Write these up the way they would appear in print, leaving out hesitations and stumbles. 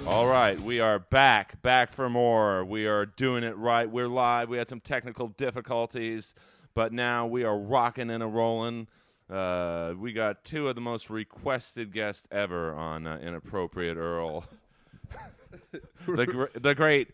All right, we are back for more. We are doing it right. We're live. We had some technical difficulties, but now we are rocking and a-rolling. We got two of the most requested guests ever on Inappropriate Earl. the great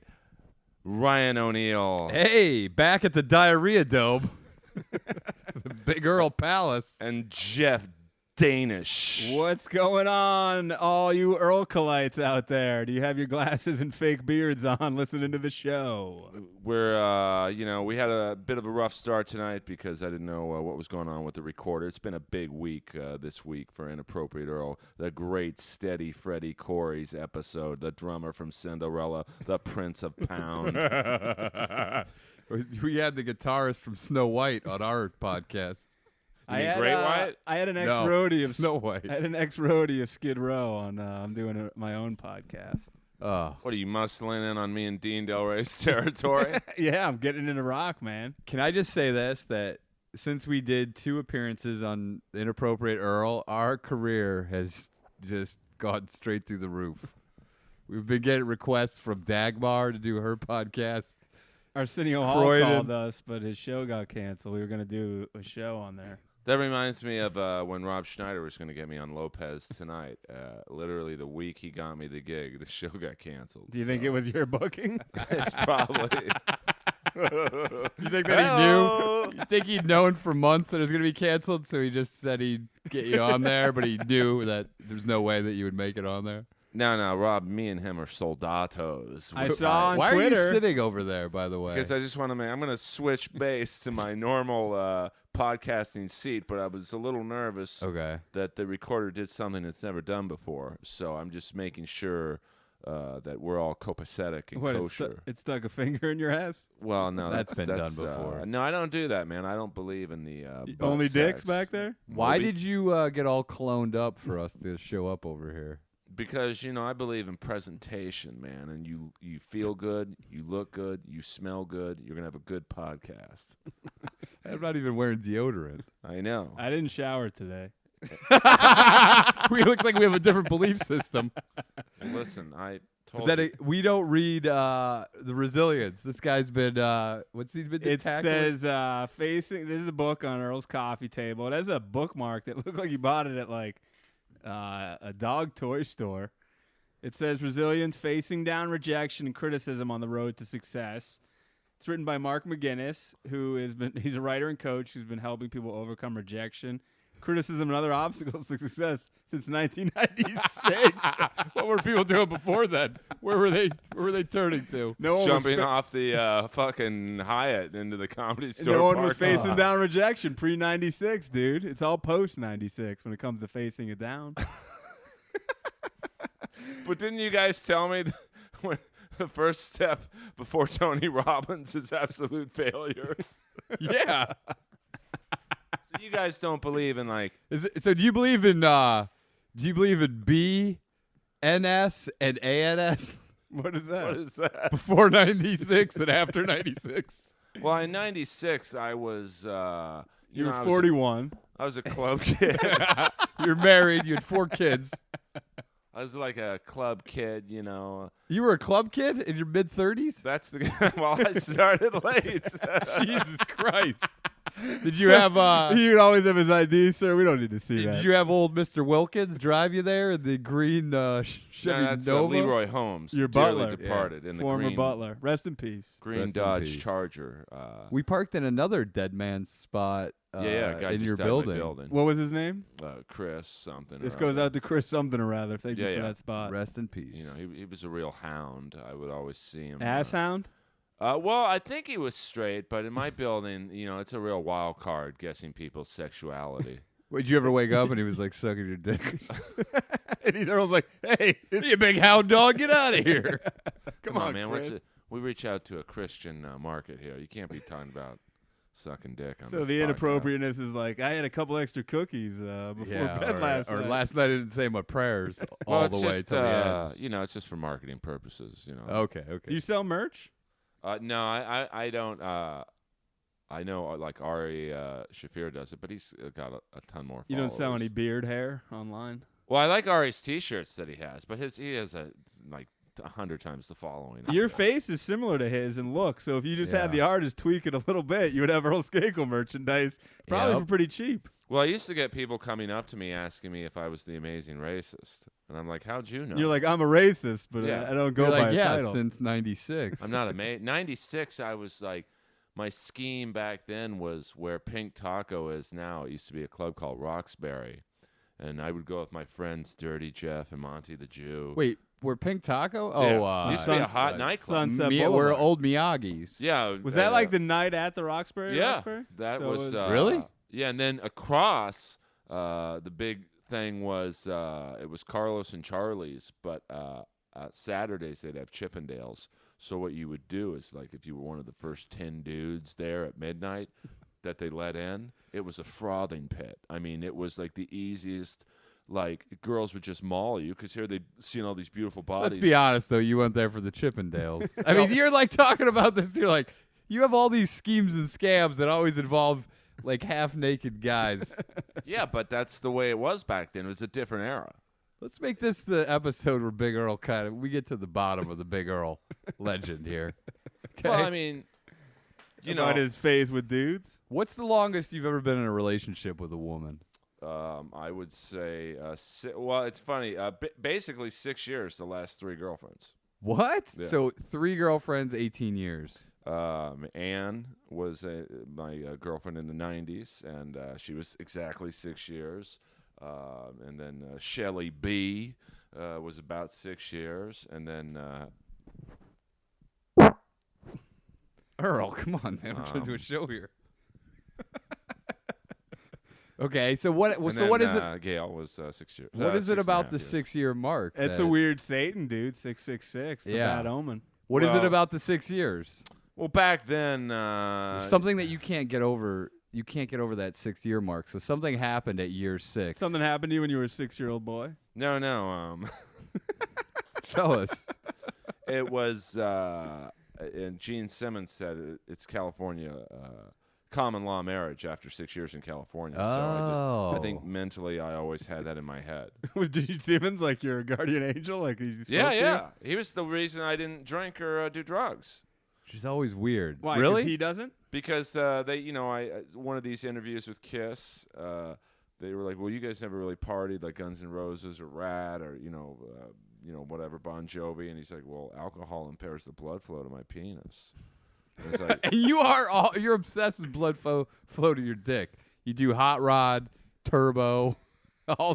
Ryan O'Neal. Hey, back at the Diarrhea Dome. The Big Earl Palace. And Jeff Danish. What's going on, all you Earl-colites out there? Do you have your glasses and fake beards on listening to the show? We're, we had a bit of a rough start tonight because I didn't know what was going on with the recorder. It's been a big week this week for Inappropriate Earl. The great Steady Freddie Corey's episode, the drummer from Cinderella, the Prince of Pound. We had the guitarist from Snow White on our podcast. Great White? I had an ex-roadie of Snow White. I had an ex-roadie of Skid Row on. I'm doing my own podcast. What are you muscling in on me and Dean Del Rey's territory? Yeah, I'm getting into rock, man. Can I just say this, that since we did 2 appearances on Inappropriate Earl, our career has just gone straight through the roof. We've been getting requests from Dagmar to do her podcast. Arsenio Hall called us, but his show got canceled. We were going to do a show on there. That reminds me of when Rob Schneider was going to get me on Lopez tonight. Literally the week he got me the gig, the show got canceled. Do you think it was your booking? It's probably. You think that he knew? You think he'd known for months that it was going to be canceled, so he just said he'd get you on there, but he knew that there's no way that you would make it on there? No, Rob, me and him are soldatos. I saw on Why Twitter. are you sitting over there, by the way? Because I just want to I'm going to switch base to my normal podcasting seat, but I was a little nervous that the recorder did something it's never done before. So I'm just making sure that we're all copacetic and kosher. It stuck a finger in your ass? Well, no, that's been done before. No, I don't do that, man. I don't believe in the only butt dicks sex. back there? Why did you get all cloned up for us to show up over here? Because, I believe in presentation, man, and you feel good, you look good, you smell good, you're going to have a good podcast. I'm not even wearing deodorant. I know. I didn't shower today. We looks like we have a different belief system. Listen, I told you. We don't read the resilience. This guy's been, what's he been It tackling? says, facing, this is a book on Earl's coffee table. It has a bookmark that looked like you bought it at, a dog toy store. It says resilience, facing down rejection and criticism on the road to success. It's written by Mark McGinnis, he's a writer and coach who's been helping people overcome rejection, criticism, and other obstacles to success since 1996. What were people doing before then? Where were they turning to? No one Jumping off the fucking Hyatt into the Comedy Store. No one was parking facing lot. down rejection pre-96, dude. It's all post-96 when it comes to facing it down. But didn't you guys tell me when the first step before Tony Robbins is absolute failure? Yeah. So you guys don't believe in So do you believe in B, NS, and ANS? What is that? What is that? Before 96 and after 96? Well, in 96, I was, You were 41. I was a club kid. You're married. You had 4 kids. I was like a club kid, You were a club kid in your mid-30s? That's well, I started late. Jesus Christ. Did you have You'd always have his ID, sir. We don't need to see that. Did you have old Mr. Wilkins drive you there in the green Chevy that's Nova? Leroy Holmes, Your dearly butler. departed, in the Former green, butler. Rest in peace. green Rest in Dodge peace. Charger. We parked in another dead man's spot a guy in just your died in my building. What was his name? Chris something. This or goes other. out to Chris something or rather. Thank you Yeah, for yeah. that spot. Rest in peace. He was a real hound. I would always see him. Asshound? Well, I think he was straight, but in my building, it's a real wild card guessing people's sexuality. Did you ever wake up and he was like sucking your dick? And Earl's like, hey, You big hound dog, get out of here. Come on, man. Chris. We reach out to a Christian market here. You can't be talking about sucking dick on So this the podcast. inappropriateness is like, I had a couple extra cookies before bed last night. Or last night I didn't say my prayers Well, all it's the way just, till the end. it's just for marketing purposes. Okay. Do you sell merch? No, I don't. I know like Ari Shafir does it, but he's got a ton more. You don't sell followers. any beard hair online? Well, I like Ari's T-shirts that he has, but he has a 100 times the following. Your face is similar to his in look, so if you just had the artist tweak it a little bit, you would have Earl Skakel merchandise, probably for pretty cheap. Well, I used to get people coming up to me asking me if I was the amazing racist. And I'm like, how'd you know? You're like, I'm a racist, but I don't go by a title. Since 96. I'm not a 96, I was like, my scheme back then was where Pink Taco is now. It used to be a club called Roxbury. And I would go with my friends Dirty Jeff and Monty the Jew. Wait, we're Pink Taco? Yeah. Used to be a hot nightclub. We're old Miyagi's. Yeah. Was that like the night at the Roxbury? Yeah. Roxbury? That so was... really? Yeah, and then across, the big thing was it was Carlos and Charlie's, but Saturdays they'd have Chippendales. So what you would do is, like, if you were one of the first 10 dudes there at midnight that they let in, it was a frothing pit. I mean, it was like the easiest. Like, girls would just maul you because here they'd seen all these beautiful bodies. Let's be honest, though. You went there for the Chippendales. I mean, you're like talking about this. You're like, you have all these schemes and scams that always involve like half-naked guys. Yeah, but that's the way it was back then. It was a different era. Let's make this the episode where Big Earl we get to the bottom of the Big Earl legend here. Okay? Well, I mean, you know, about his phase with dudes. What's the longest you've ever been in a relationship with a woman? I would say, well, it's funny. Basically 6 years, the last 3 girlfriends. What? Yeah. So 3 girlfriends, 18 years. Anne was my girlfriend in the 90s, and she was exactly 6 years. And then Shelly B was about 6 years, and then Earl, come on, man! We're trying to do a show here. Okay, so what? and So then, what is it? Gail was 6 years. What is it 6.5 about the years. 6-year mark? It's a weird Satan, dude. 666. The Yeah. bad omen. What is it Well- about the 6 years? Well, back then, Something that you can't get over. You can't get over that 6-year mark. So something happened at year 6. Something happened to you when you were a 6-year-old boy. No. Tell us. It was, and Gene Simmons said it's California common law marriage after 6 years in California. So I think mentally I always had that in my head. Was Gene Simmons like your guardian angel? Like he's Yeah. He was the reason I didn't drink or do drugs. She's always weird. Why? 'Cause Really? he doesn't? Because they, one of these interviews with Kiss, they were like, "Well, you guys never really partied like Guns N' Roses or Rat or whatever Bon Jovi," and he's like, "Well, alcohol impairs the blood flow to my penis." And it's like, And you're obsessed with blood flow to your dick. You do hot rod, turbo, all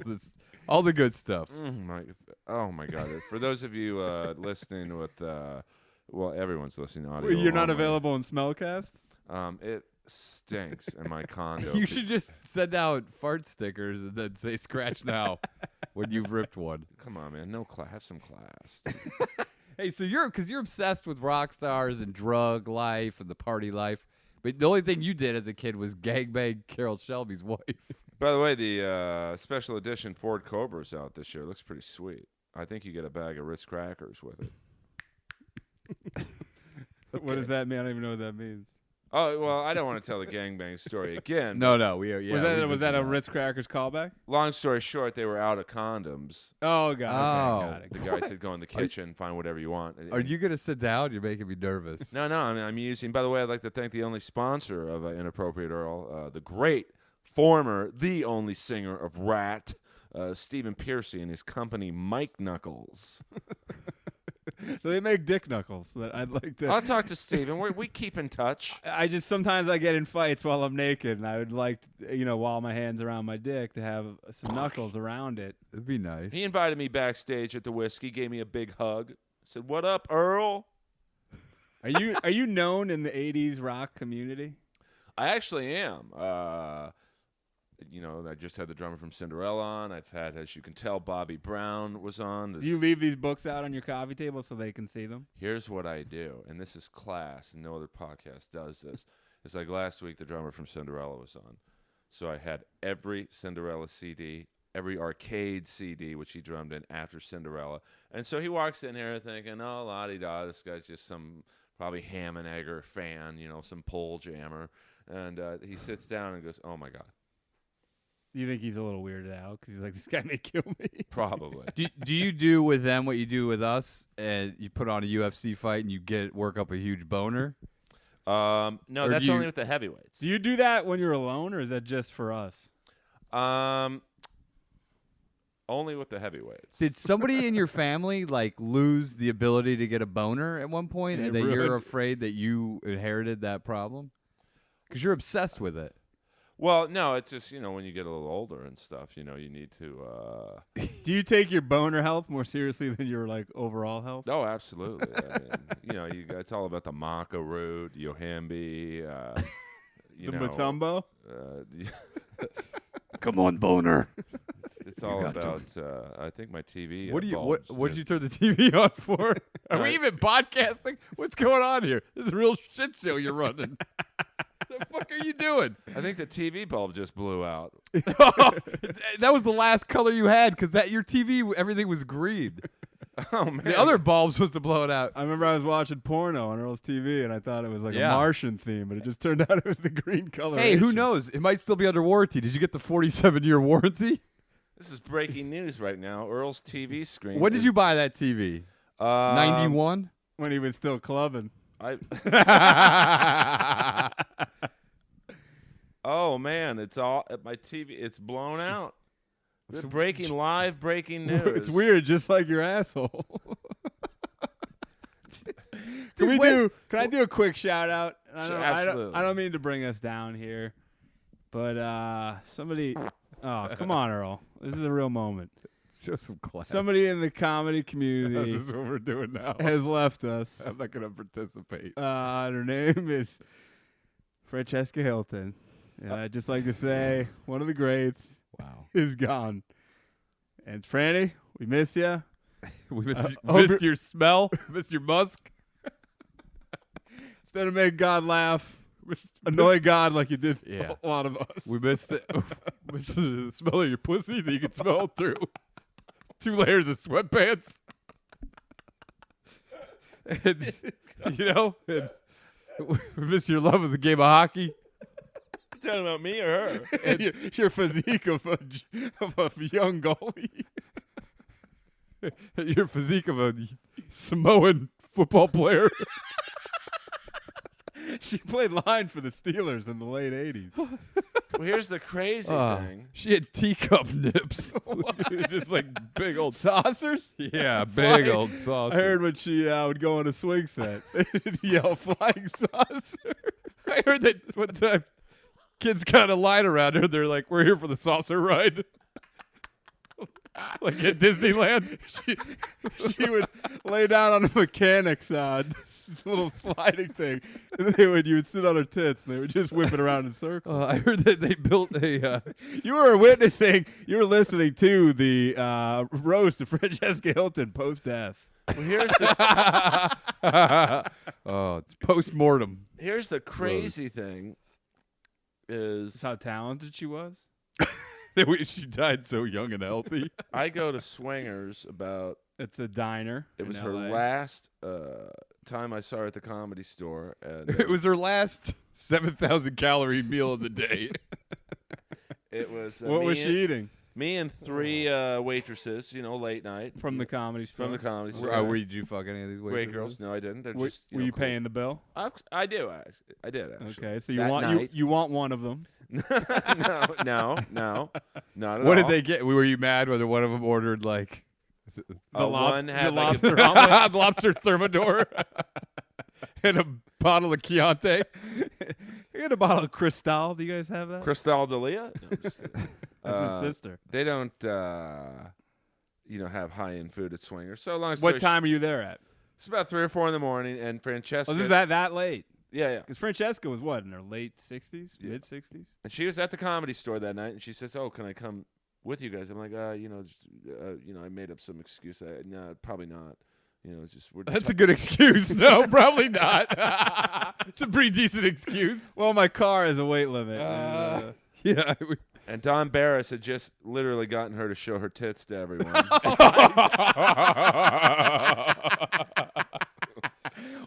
the good stuff. oh my God! For those of you listening with, well, everyone's listening audio. You're not only. available in Smellcast? It stinks in my condo. You should just send out fart stickers and then say "scratch now" when you've ripped one. Come on, man. No class. Have some class. Hey, so you're obsessed with rock stars and drug life and the party life, but the only thing you did as a kid was gangbang Carol Shelby's wife. By the way, the special edition Ford Cobra's out this year. It looks pretty sweet. I think you get a bag of Ritz crackers with it. What does that mean? I don't even know what that means. Oh, well, I don't want to tell the gangbang story again. No, we are. Yeah, was that a Ritz Crackers callback? Long story short, they were out of condoms. Oh, got it. The guy said, go in the kitchen, find whatever you want. Are you gonna sit down? You're making me nervous. No, I'm using. By the way, I'd like to thank the only sponsor of Inappropriate Earl, the great the only singer of Rat, Stephen Piercy, and his company Mike Knuckles. So they make dick knuckles. That I'd like to. I'll talk to Stephen. We keep in touch. I just sometimes I get in fights while I'm naked, and I would like, while my hands around my dick, to have some knuckles around it. It'd be nice. He invited me backstage at the Whiskey, gave me a big hug, said, "What up, Earl?" Are you known in the '80s rock community? I actually am. I just had the drummer from Cinderella on. I've had, as you can tell, Bobby Brown was on. Do you leave these books out on your coffee table so they can see them? Here's what I do, and this is class, and no other podcast does this. It's like last week the drummer from Cinderella was on. So I had every Cinderella CD, every arcade CD, which he drummed in after Cinderella. And so he walks in here thinking, oh, la-di-da, this guy's just some probably ham and egger fan, some pole jammer. And he sits down and goes, oh, my God. Do you think he's a little weirded out because he's like, this guy may kill me? Probably. Do you do with them what you do with us, and you put on a UFC fight and you work up a huge boner? No, Or that's do you- only with the heavyweights. Do you do that when you're alone, or is that just for us? Only with the heavyweights. Did somebody in your family like lose the ability to get a boner at one point, And and it that you're ruined- afraid that you inherited that problem? Because you're obsessed with it. Well, no, it's just, when you get a little older and stuff, you need to. Do you take your boner health more seriously than your like overall health? Oh, absolutely. I mean, it's all about the maca root, yohambi, The Matumbo? Come on, boner. It's all about. I think my TV. What'd you turn the TV on for? Are we even podcasting? What's going on here? This is a real shit show you're running. The fuck are you doing? I think the TV bulb just blew out. That was the last color you had because your TV, everything was green. Oh man. The other bulb supposed to blow it out. I remember I was watching porno on Earl's TV, and I thought it was like Yeah. a Martian theme, but it just turned out it was the green color. Hey, who knows? It might still be under warranty. Did you get the 47-year warranty? This is breaking news right now. Earl's TV screen. When did you buy that TV? 91? When he was still clubbing. Oh man, it's all my TV. It's blown out. It's breaking news. It's weird, just like your asshole. Dude, Can I do a quick shout out? Sure, absolutely. I don't mean to bring us down here, but somebody. Oh, come on, Earl. This is a real moment. Show some class. Somebody in the comedy This community is what we're doing now. has left us. I'm not going to participate. Her name is Francesca Hilton. And I'd just like to say, one of the greats Wow. is gone. And Franny, we miss you. We missed hope your smell. Missed your musk. Instead of make God laugh, annoy God like you did Yeah. a lot of us. We missed the smell of your pussy that you can smell through 2 layers of sweatpants. And, and we miss your love of the game of hockey. You talking about me or her? And your physique of a young goalie. Your physique of a Samoan football player. She played line for the Steelers in the late 80s. Well, here's the crazy thing. She had teacup nips. Just like big old Saucers? Yeah, big old sauce. I heard when she would go on a swing set, they'd yell flying saucer. I heard that one time kids kind of lied around her. They're like, we're here for the saucer ride. Like at Disneyland. She would lay down on a mechanic's this little sliding thing, and you would sit on her tits, and they would just whip it around in circles. I heard that they built a... You were listening to the roast of Francesca Hilton post-death. Well, here's the it's post-mortem. here's the crazy thing. Is That's how talented she was. She died so young and healthy. I go to Swingers about. It's a diner. It was in her LA. last time I saw her at the Comedy Store, and It was her last 7,000 calorie meal of the day. it was What was she eating? Me and 3 waitresses, late night From the Comedy Store. from the Comedy Store. Did you fuck any of these Great girls. No, I didn't. They're Were, just. were you cool. paying the bill? I do. I did actually. Okay, so That night- you want one of them. no, not at all. What did they get? Were you mad whether one of them ordered like one had like lobster omelet. lobster thermidor and a bottle of Chianti? I got a bottle of Cristal. Do you guys have that? Cristal D'Elia? No, I'm just kidding. That's his sister. They don't, have high-end food at Swingers. So long as What time are you there at? It's about 3 or 4 in the morning, and Francesca. Oh, this is that late? Yeah. Because Francesca was what, in her late 60s, Yeah. mid 60s? And she was at the Comedy Store that night, and she says, "Oh, can I come with you guys?" I'm like, I made up some excuse. No, probably not. We're just That's a good excuse. No, probably not. It's a pretty decent excuse. Well, my car has a weight limit. and, Yeah. And Don Barris had just literally gotten her to show her tits to everyone.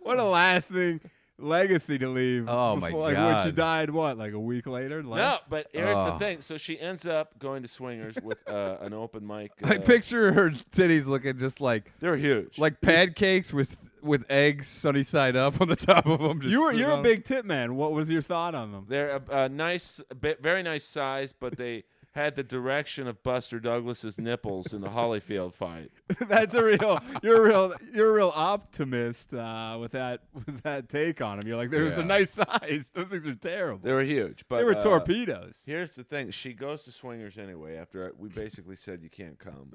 what a last thing. legacy to leave. Oh, my before, like, God. when she died, what, like a week later? No, Less? but here's the Oh. thing. So she ends up going to swingers with an open mic. I picture her titties looking just like They're huge. pancakes with eggs sunny side up on the top of them. You're a big tit man. What was your thought on them? They're a nice, very nice size, but they had the direction of Buster Douglas's nipples in the Holyfield fight. That's you're a real optimist with that take on them. You're like, there's Yeah. a nice size. Those things are terrible. They were huge, but They were torpedoes. Here's the thing: she goes to swingers anyway. After we basically said you can't come,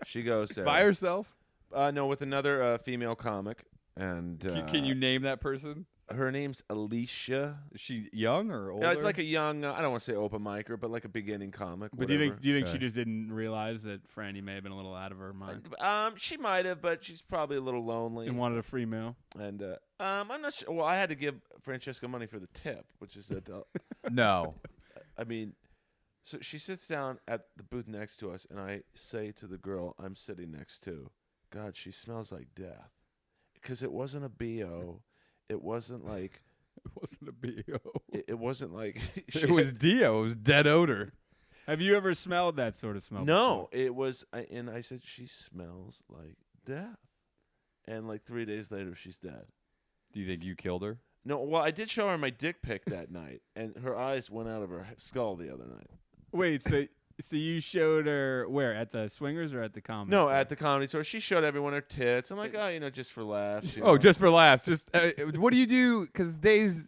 she goes there by herself. No, with another female comic, and Can you name that person? her name's Alicia. Is she young or older? Yeah, it's like a young. I don't want to say open micer, but like a beginning comic. But do you think Okay. she just didn't realize that Franny may have been a little out of her mind She might have, but she's probably a little lonely. and wanted a free meal? And I'm not sure. Well, I had to give Francesca money for the tip, which is that. no. I mean, so she sits down at the booth next to us, and I say to the girl I'm sitting next to, "God, she smells like death," because it wasn't a BO. It wasn't like. It wasn't a BO. It wasn't like. It was Dio. It was dead odor. Have you ever smelled that sort of smell? No, it was. And I said she smells like death, and like 3 days later she's dead. Do you think you killed her? No, well, I did show her my dick pic that night, and her eyes went out of her skull the other night. Wait, so you showed her where, at the swingers or at the comedy? No, store? at the comedy store. She showed everyone her tits. I'm like, oh, just for laughs. you Oh, know. just for laughs. Just what do you do? Because there's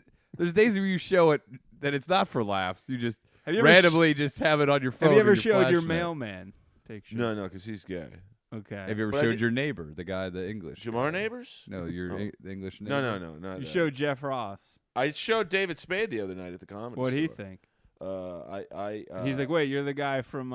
days where you show it that it's not for laughs. You just Have you ever randomly just have it on your phone. Have you or ever showed your flash drive. mailman pictures? No, because he's gay. Okay. Have you ever But I showed did- your neighbor, the guy, the English? Jamar guy? neighbors? No, your Oh. the English neighbor. No, not You that. showed Jeff Ross. I showed David Spade the other night at the comedy What'd he store. think? He's He's like, wait, you're the guy from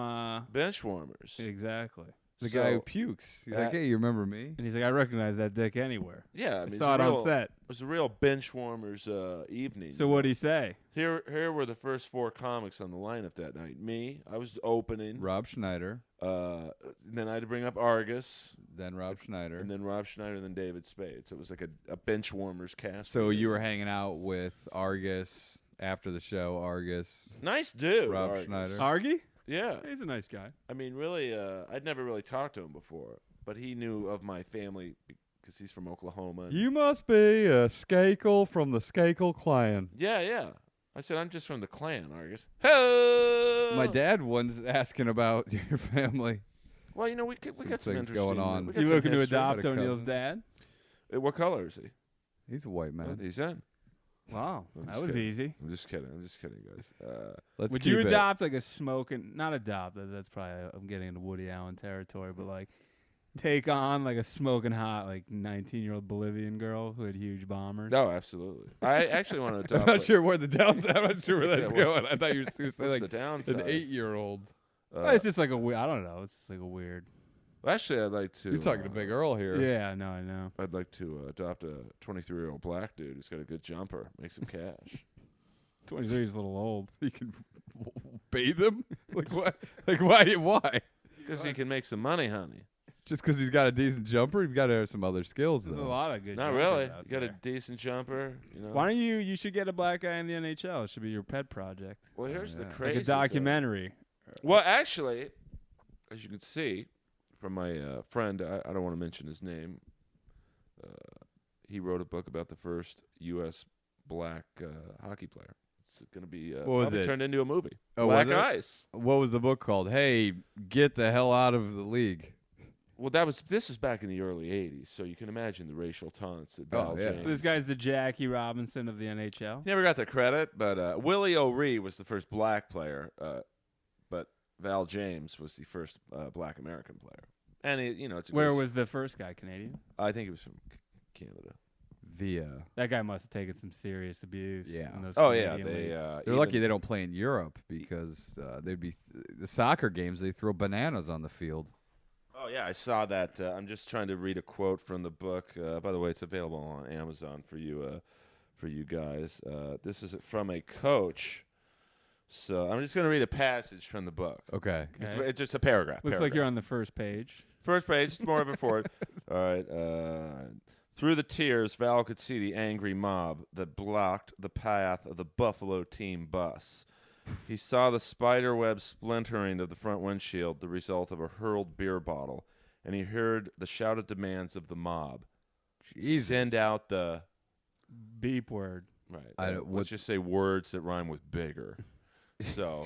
Benchwarmers. Exactly. The guy who So, pukes. He's uh, like, hey, you remember me? And he's like, I recognize that dick anywhere. Yeah, I I mean, saw it on set. It was a real Benchwarmers evening. So what'd he say? Here were the first four comics on the lineup that night. Me, I was opening. Rob Schneider, Then I had to bring up Argus, then Rob Schneider. and then Rob Schneider, and then David Spade. So it was like a Benchwarmers cast. So reunion. you were hanging out with Argus after the show. Argus, Nice dude, Rob Argus. Schneider. Argy? Yeah, He's a nice guy. I mean, really, I'd never really talked to him before, but he knew of my family because he's from Oklahoma. and- You must be a Skakel from the Skakel clan. Yeah. I said, I'm just from the clan, Argus. Hey! My dad was asking about your family. Well, we Some got some things interesting going on. we got You some looking to history. adopt Got a O'Neill's cousin. dad? What color is he? He's a white man. He's in. Wow, I'm that just was kidding. easy. I'm just kidding, guys. Let's Would keep you it. adopt like a smoking? Not adopt. That's probably I'm getting into Woody Allen territory, but like take on like a smoking hot like 19-year-old Bolivian girl who had huge bombers. No, absolutely. I actually want to I'm adopt. not sure where the downside. I'm not sure where that's Yeah, going. I thought you were going to say What's like the downside? an 8-year-old. It's just like I don't know. It's just like a weird. Actually, I'd like to. You're talking to Big Earl here. Yeah, no, I know. I'd like to adopt a 23-year-old black dude who's got a good jumper, make some cash. 23 is a little old. You can bathe him. Like what? Like why? Because he can make some money, honey. Just because he's got a decent jumper, he's got to have some other skills There's a though. lot of good. Not jumpers really. out You got a there. decent jumper, Why don't you? You should get a black guy in the NHL. It should be your pet project, Well, here's the Yeah. crazy like a documentary. Well, actually, as you can see from my friend, I don't want to mention his name. He wrote a book about the first U.S. black hockey player. It's going to be What was probably it? turned into a movie. Oh, Black was it? Ice. What was the book called? Hey, get the hell out of the league. Well, this was back in the early '80s, so you can imagine the racial taunts that Oh, Val yeah. James. So this guy's the Jackie Robinson of the NHL. He never got the credit, but Willie O'Ree was the first black player, but Val James was the first black American player. And it's a Where good- was the first guy? Canadian. I think he was from Canada. Via. That guy must have taken some serious abuse. Yeah. in those Oh yeah, Canadian they. leagues. They're lucky they don't play in Europe because they'd be the soccer games. They throw bananas on the field. Oh yeah, I saw that. I'm just trying to read a quote from the book. By the way, it's available on Amazon for you guys. This is from a coach. So I'm just going to read a passage from the book. Okay. Okay. It's just a paragraph. Looks like you're on the first page. First page, it's more of a forward. All right. Through the tears, Val could see the angry mob that blocked the path of the Buffalo team bus. He saw the spider web splintering of the front windshield, the result of a hurled beer bottle, and he heard the shouted demands of the mob. Jesus. Send out the... Beep word. Right. Let's just say words that rhyme with bigger. So,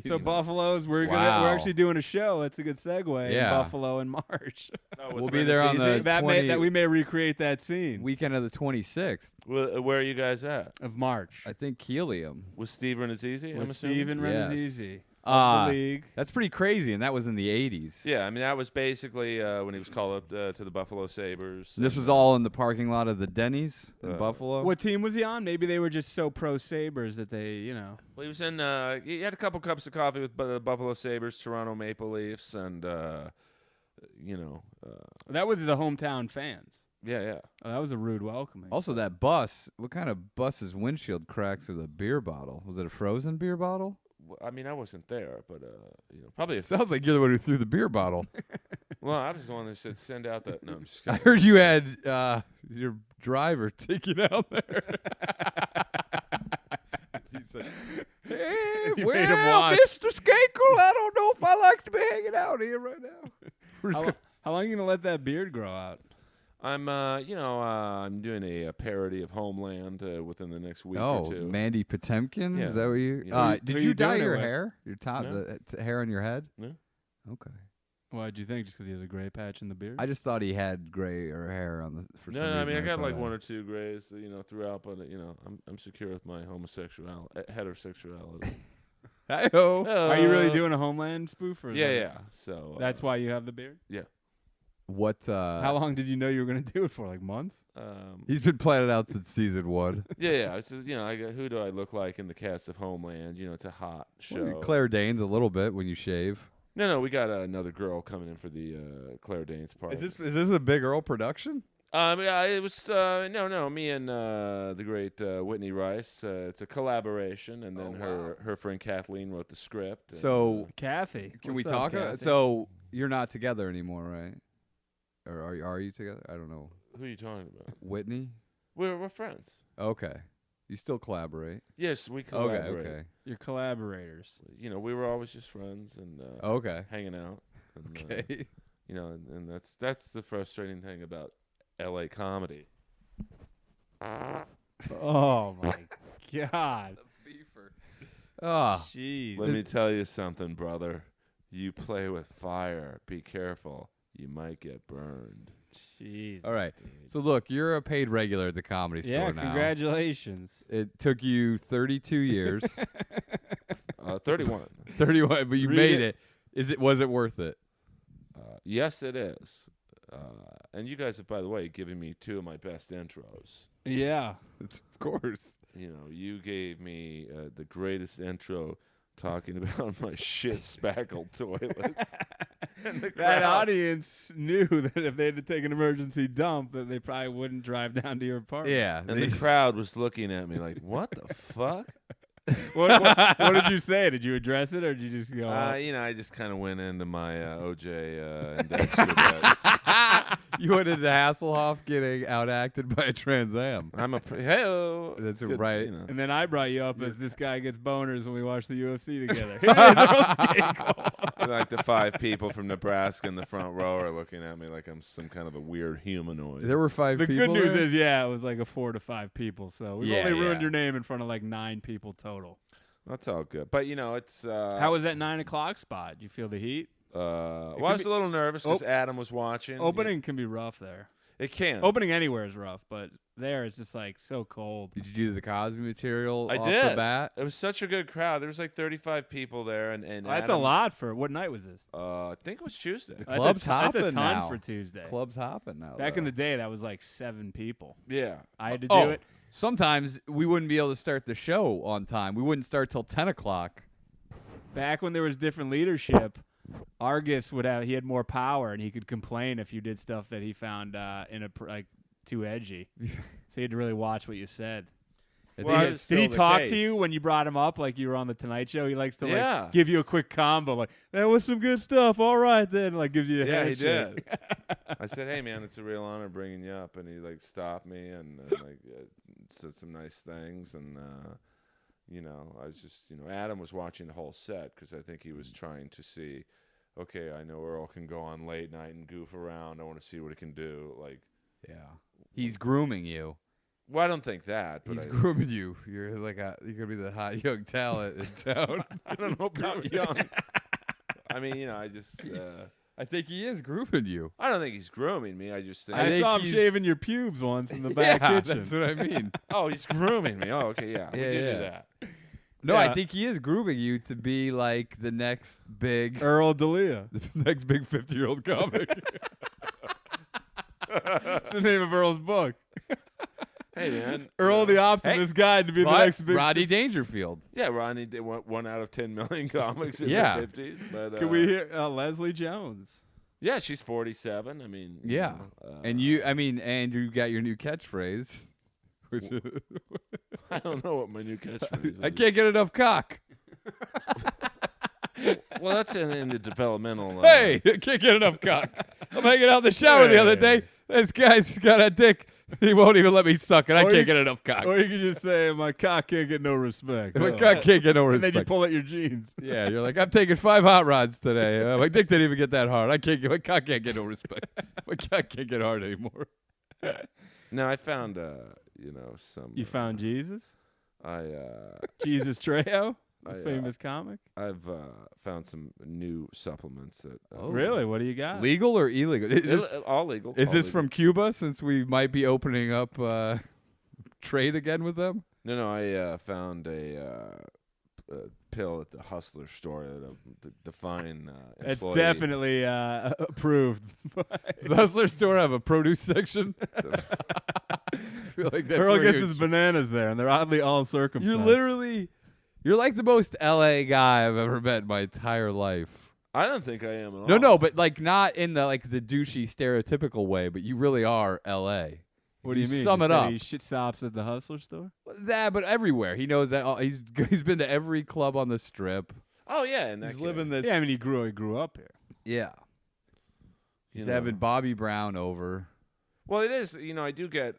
So Buffalo's, we're actually doing a show. That's a good segue. Yeah. In Buffalo in March. We'll be there on the We may recreate that scene weekend of the 26th where are you guys at? of March. I think Helium. With Steve Renazizi? With Steven Renazizi. Yes. Of the league. That's pretty crazy, and that was in the 80s. Yeah, I mean, that was basically when he was called up to the Buffalo Sabres. This was all in the parking lot of the Denny's in Buffalo. What team was he on? Maybe they were just so pro Sabres that they, you know. Well, he was in. He had a couple cups of coffee with the Buffalo Sabres, Toronto Maple Leafs, and That was the hometown fans. Yeah. Oh, that was a rude welcoming. Also, that bus. What kind of bus's windshield cracks with a beer bottle? Was it a frozen beer bottle? I mean, I wasn't there, but probably. It sounds like you're the one who threw the beer bottle. Well, I was the one that said send out that. No, I'm just I kidding. heard you had your driver take you down there. He said, "Hey, You made him well, watch. Mr. Skakel, I don't know if I like to be hanging out here right now." How long are you gonna let that beard grow out? I'm, I'm doing a parody of Homeland within the next week Oh, or two. Mandy Potemkin? Yeah. Is that what you? Yeah. Did Who you you dye doing it your with? hair? Your top, No. the hair on your head? No. Okay. Why'd you think? Just because he has a gray patch in the beard? I just thought he had gray or hair on the. For No, some I reason mean, I got thought like one or two grays, throughout, but I'm secure with my heterosexuality. Hi-ho. Are you really doing a Homeland spoof? Or is that- Yeah. So That's why you have the beard. Yeah. What? How long did you know you were gonna do it for? Like months? He's been planning out since season 1. Yeah. It's who do I look like in the cast of Homeland? It's a hot show. Claire Danes a little bit when you shave. No, we got another girl coming in for the Claire Danes part. Is this a Big Earl production? Yeah, it was me and the great Whitney Rice. It's a collaboration, and then her friend Kathleen wrote the script. So Kathy, can we what's up, talk? Kathy? So you're not together anymore, right? Or are you together? I don't know. Who are you talking about? Whitney. We're friends. Okay. You still collaborate. Yes, we collaborate. Okay. Your collaborators. We were always just friends and Okay. hanging out. And, Okay. and that's the frustrating thing about L.A. comedy. Oh my God. Ah. Jeez. Let me tell you something, brother. You play with fire. Be careful. You might get burned. Jeez. All right. So look, you're a paid regular at the Comedy Store Yeah, now. congratulations. It took you 32 years. 31. 31, but you Read made it. it. Was it worth it? Yes, it is. And you guys have, by the way, given me two of my best intros. Yeah. Of course. You gave me the greatest intro talking about my shit spackled toilets. And the That crowd- audience knew that if they had to take an emergency dump, that they probably wouldn't drive down to your apartment. Yeah. And the crowd was looking at me like, what the fuck? What did you say? Did you address it, or did you just go? I just kind of went into my OJ and Dexter bit. You went into Hasselhoff getting outacted by a Trans Am. I'm a hey-o. That's Good, right. And then I brought you up as this guy gets boners when we watch the UFC together. Here it is, Earl Skakel. Like the 5 people from Nebraska in the front row are looking at me like I'm some kind of a weird humanoid. There were 5 The people good news there? is, it was like a 4 to 5 people. So we've Yeah, only ruined yeah. your name in front of like 9 people total. That's all good. But, it's... How was that 9 o'clock spot? Did you feel the heat? Well, I could was be- a little nervous because Adam was watching. Opening can be rough there. It can. Opening anywhere is rough, but there it's just like so cold. Did you do the Cosby material I off did. the bat? It was such a good crowd. There was like 35 people there, and That's Adam, a lot for what night was this? I think it was Tuesday. The That's club's That's hopping a ton now. for Tuesday. Club's hopping now. Back in though. the day, that was like 7 people. Yeah. I had to do it. Sometimes we wouldn't be able to start the show on time. We wouldn't start till 10 o'clock. Back when there was different leadership, Argus he had more power, and he could complain if you did stuff that he found too edgy. So you had to really watch what you said. I Well, think it's Did he still the talk to case. you when you brought him up like you were on the Tonight Show? He likes to Yeah. like give you a quick combo, like that was some good stuff. All right, then like gives you a Yeah, he handshake. did. I said, "Hey, man, it's a real honor bringing you up," and he like stopped me and like said some nice things, and you know, I was just, you know, Adam was watching the whole set because I think he was trying to see, okay, I know Earl can go on late night and goof around. I want to see what he can do. Like, Yeah. He's grooming you. well, I don't think that, but He's grooming you. You're gonna be the hot young talent in town. I don't know about young. I mean, you know, I just. I think he is grooming you. I don't think he's grooming me. I just think. I think saw him he's- shaving your pubes once in the back Yeah, kitchen. that's what I mean. Oh, he's grooming me. Oh, okay, yeah. We Yeah, do yeah. do that. No, Yeah. I think he is grooming you to be like the next big, Earl Dalia. the next big 50-year-old comic. That's the name of Earl's book. Hey, man. Earl the Optimist Guide to be the next big. Rodney Dangerfield. Yeah, Ronnie did one out of 10 million comics in Yeah. the 50s. But, Can we hear Leslie Jones? Yeah, she's 47. I mean, you Yeah. know, And and you got your new catchphrase. Which I don't know what my new catchphrase is. I can't get enough cock. Well, that's in the developmental. Hey, I can't get enough cock. I'm hanging out in the shower the other day. This guy's got a dick. He won't even let me suck it. I Or can't you- get enough cock. Or you can just say, my cock can't get no respect. My Oh. cock can't get no And then you respect. pull at your jeans. Yeah, you're like, I'm taking 5 hot rods today. My dick didn't even get that hard. My cock can't get no respect. My cock can't get hard anymore. No, I found, you know, some. You found Jesus? Jesus. Jesus Trejo? I, The famous comic? I've found some new supplements that. Really? What do you got? Legal or illegal? All legal. Is all this legal. from Cuba since we might be opening up trade again with them? No, I found a pill at the Hustler store at a fine It's employee. definitely approved. Does the Hustler store have a produce section? I feel like that's Earl where gets you're- his bananas there, and they're oddly all circumcised. You're like the most LA guy I've ever met in my entire life. I don't think I am at No, all. no, but like not in the the douchey stereotypical way, but you really are LA. What do you mean? Sum You it said up. He shit stops at the Hustler store? That, but everywhere. He knows that. He's been to every club on the strip. Oh yeah, and He's living this. Yeah, I mean, he grew up here. Yeah. He's You know. having Bobby Brown over. Well, it is. You know, I do get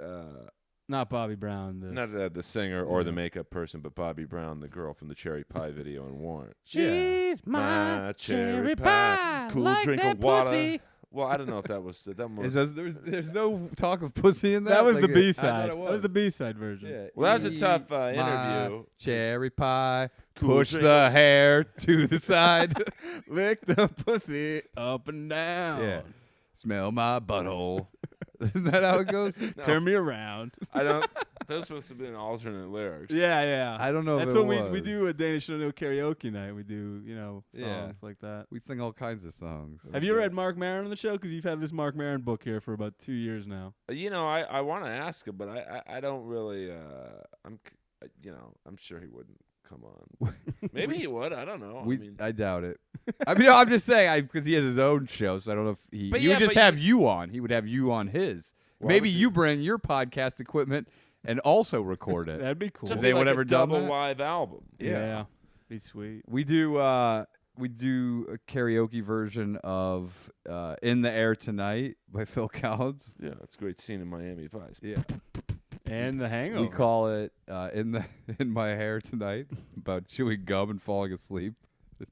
Not Bobby Brown. not the singer or the makeup person, but Bobby Brown, the girl from the Cherry Pie video in Warrant. She's My cherry pie, cool like drink that of water. pussy. Well, I don't know if that was There's no talk of pussy in that. That was Like, the I B thought side. it That was the B side version. Yeah. Well, that was a tough Eat my interview. Cherry pie. Cool Push drink the hair to the side. Lick the pussy up and down. Yeah. Smell my butthole. Isn't that how it goes? No, Turn me around. I don't. Those must have been alternate lyrics. Yeah. I don't know That's if it what was. we do a Danish no karaoke night. We do, songs Yeah. like that. We sing all kinds of songs. Have you ever had Mark Maron on the show? Because you've had this Mark Maron book here for about 2 years now. You know, I want to ask him, but I don't really. I'm sure he wouldn't come on. Maybe he would. I don't know. I doubt it. I mean, no, I'm just saying because he has his own show, so I don't know if he. But He yeah, would just but have you on. He would have you on his. Well, Maybe I would you bring your podcast equipment and also record it. That'd be cool. just Has anyone like ever a done double that? live album. Yeah. Be sweet. We do a karaoke version of "In the Air Tonight" by Phil Collins. Yeah, it's a great scene in Miami Vice. Yeah, And The Hangover. we call it "In My Hair Tonight" about chewing gum and falling asleep.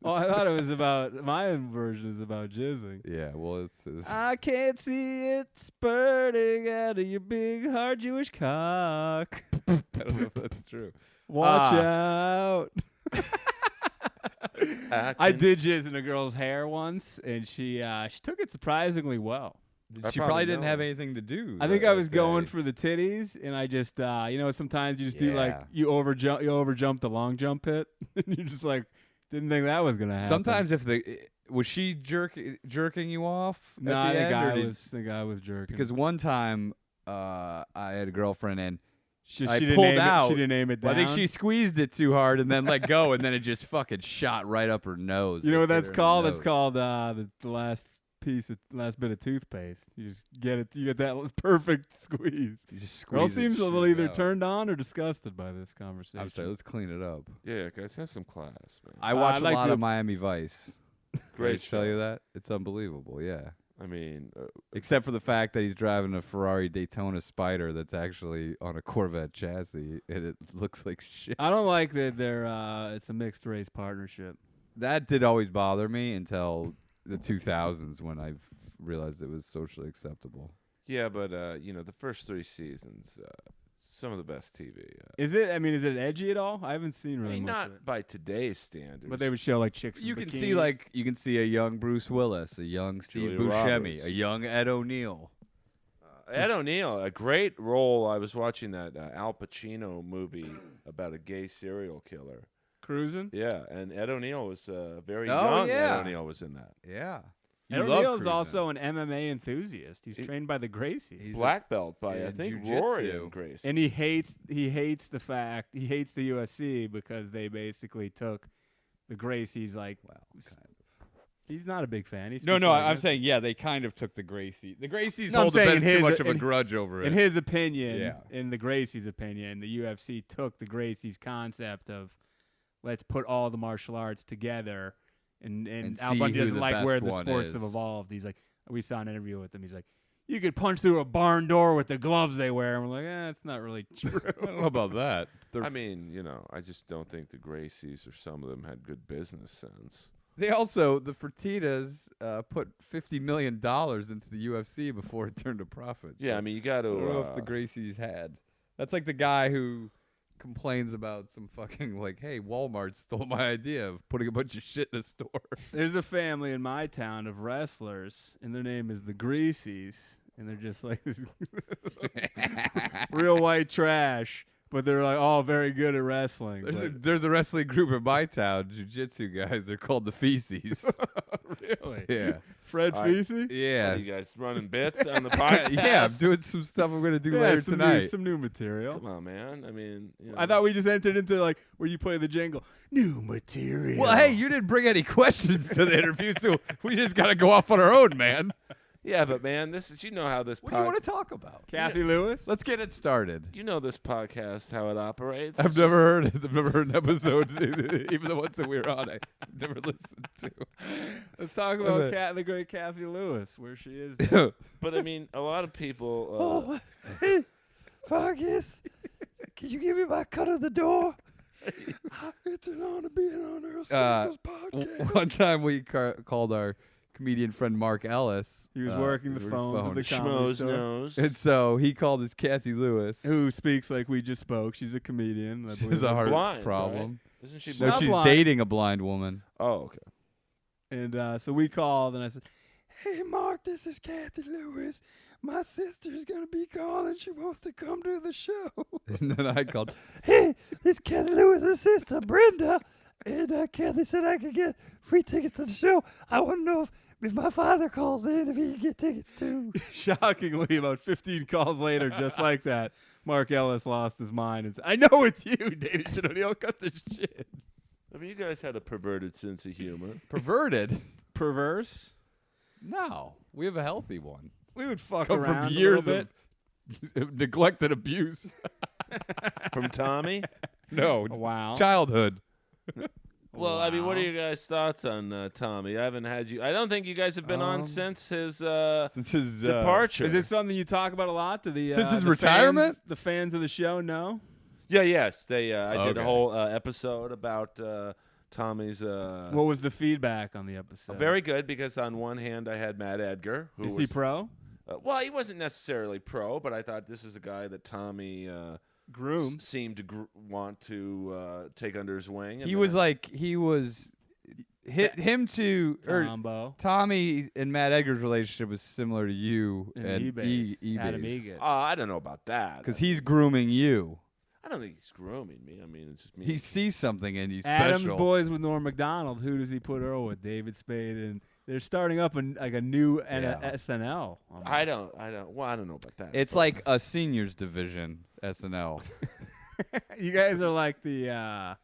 Oh, I thought it was about, my version is about jizzing. Yeah, well, it's I can't see it spurting out of your big hard Jewish cock. I don't know if that's true. Watch out. I I did jizz in a girl's hair once, and she took it surprisingly well. I She probably probably didn't know. have anything to do. I think I that was going day. for the titties, and I just, sometimes you just do like Yeah. you overjump the long jump hit, and you just like didn't think that was gonna happen. Sometimes if was she jerking you off? no, at the end, or did- the guy was jerking because one time I had a girlfriend and she I didn't pulled aim out. She didn't aim it down. well, I think she squeezed it too hard and then let go, and then it just fucking shot right up her nose. You know Like, what hit that's her in the called? That's nose. called the last last bit of toothpaste. You just get it. You get that perfect squeeze. You just Earl squeeze it seems a little straight either out. turned on or disgusted by this conversation. I'm sorry. Let's clean it up. Yeah, guys, have some class, man. I watch I'd a like lot to- of Miami Vice. Great Did I tell show. you that? It's unbelievable. Yeah. I mean, Except for the fact that he's driving a Ferrari Daytona Spider that's actually on a Corvette chassis, and it looks like shit. I don't like that they're. It's a mixed race partnership. That did always bother me until the 2000s when I realized it was socially acceptable. yeah, but the first 3 seasons, some of the best TV. Is it? I mean, is it edgy at all? I haven't seen I really mean, much not of it. by today's standards. But they would show like chicks. You in can see bikinis. a young Bruce Willis, a young Steve Julia Buscemi, Roberts. a young Ed O'Neill. Ed O'Neill, a great role. I was watching that Al Pacino movie about a gay serial killer. cruising. Yeah, and Ed O'Neill was very Oh, young. yeah. Ed O'Neill was in that. Yeah. Ed O'Neill is also an MMA enthusiast. He's He- trained by the Gracies, He's Black belt by yeah, I think jiu-jitsu. Rory and Grace. and he hates the fact he hates the USC because they basically took the Gracies. Like Well, he's not a big fan. He's I'm saying, yeah, they kind of took the Gracie. The Gracies No, I'm hold a saying bit in too his- much of a in- grudge over it. in his opinion, Yeah. in the Gracies' opinion, the UFC took the Gracies' concept of let's put all the martial arts together, and Al see Bundy who doesn't the like best where the one sports have is. evolved. He's like, we saw an interview with him. He's like, you could punch through a barn door with the gloves they wear. And we're like, it's not really true. I don't know about that. I mean, I just don't think the Gracies or some of them had good business sense. They also, the Fertittas, put $50 million into the UFC before it turned a profit. Yeah, So I mean, you got I don't know if to. the Gracies had. That's like the guy who complains about some fucking, like, hey, Walmart stole my idea of putting a bunch of shit in a store. There's a family in my town of wrestlers, and their name is the Greasies, and they're just like this real white trash, but they're like all very good at wrestling. There's a wrestling group in my town, jiu-jitsu guys. They're called the Feces. really? Yeah. Fred All right. Feasey? Yeah. Are you guys running bits on the podcast? Yeah, I'm doing some stuff I'm going to do Yeah, later some tonight. some new material. Come on, man. I mean, I thought we just entered into like where you play the jingle. New material. Well, hey, you didn't bring any questions to the interview, so we just got to go off on our own, man. Yeah, but man, this is how this. What do you want to talk about? Kathy Lewis? Let's get it started. You know this podcast how it operates. I've It's never heard it. I've never heard an episode, even the ones that we were on. I've never listened to. Let's talk about the great Kathy Lewis, where she is. But I mean, a lot of people. Hey, Vargas, can you give me my cut of the door? It's an honor being on Earl One time we called our comedian friend Mark Ellis. He was working the phones of the comedy Schmoes store. knows. And so he called us Kathy Lewis. Who speaks like we just spoke. She's a comedian. I She believe. has a heart blind, problem. Isn't she? No, Not blind? she's blind. dating a blind woman. Oh, okay. And so we called, and I said, "Hey, Mark, this is Kathy Lewis. My sister's gonna be calling. She wants to come to the show." And then I called, hey, this is Kathy Lewis' sister, Brenda. And Kathy said I could get free tickets to the show. I want to know if my father calls in, if he can get tickets too. Shockingly, about 15 calls later, just like that, Mark Ellis lost his mind and said, "I know it's you, Danish and O'Neill. Cut this shit." I mean, you guys had a perverted sense of humor. Perverted? Perverse. No, we have a healthy one. We would fuck Come around from a years little bit. of neglect and abuse. From Tommy? No, Wow. childhood. Well, I mean, what are Wow. your guys' thoughts on Tommy? I haven't had you. I don't think you guys have been on since his Since his departure. Is it something you talk about a lot to the Since his the retirement? Fans, the fans of the show? No. Yeah, yes. They. I did Okay. a whole episode about Tommy's. What was the feedback on the episode? Very good, because on one hand I had Matt Edgar, who Is was he pro? well, he wasn't necessarily pro, but I thought this is a guy that Tommy Groom. seemed to want to take under his wing. And he then was like him to or Tombo. Tommy and Matt Edgar's relationship was similar to you And and eBay's. Adam eBay's. Egis. I don't know about that. Because he's grooming you. I don't think he's grooming me. I mean, it's just me. He sees something in you Adam's special. boys with Norm Macdonald. Who does he put Earl with? David Spade, and they're starting up a new SNL. I don't. Well, I don't know about that. It's like a seniors division SNL. You guys are like the I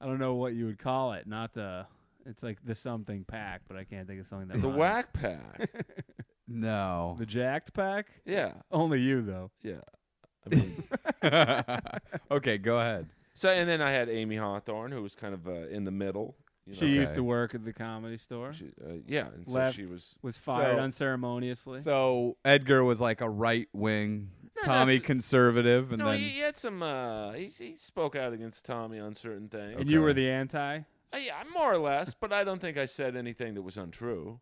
don't know what you would call it. Not the It's like the something pack, but I can't think of something that The rhymes. Whack Pack. No. The jacked pack? Yeah. Only you though. Yeah. I mean, Okay, go ahead. so and then I had Amy Hawthorne, who was kind of in the middle. You know? She used Okay. to work at the Comedy Store. Yeah, and so Left. she was. Was fired So- unceremoniously. So Edgar was like a right wing, No, Tommy that's- conservative, and No, then he had some. He spoke out against Tommy on certain things. And you were Okay. the anti? Yeah, more or less, but I don't think I said anything that was untrue.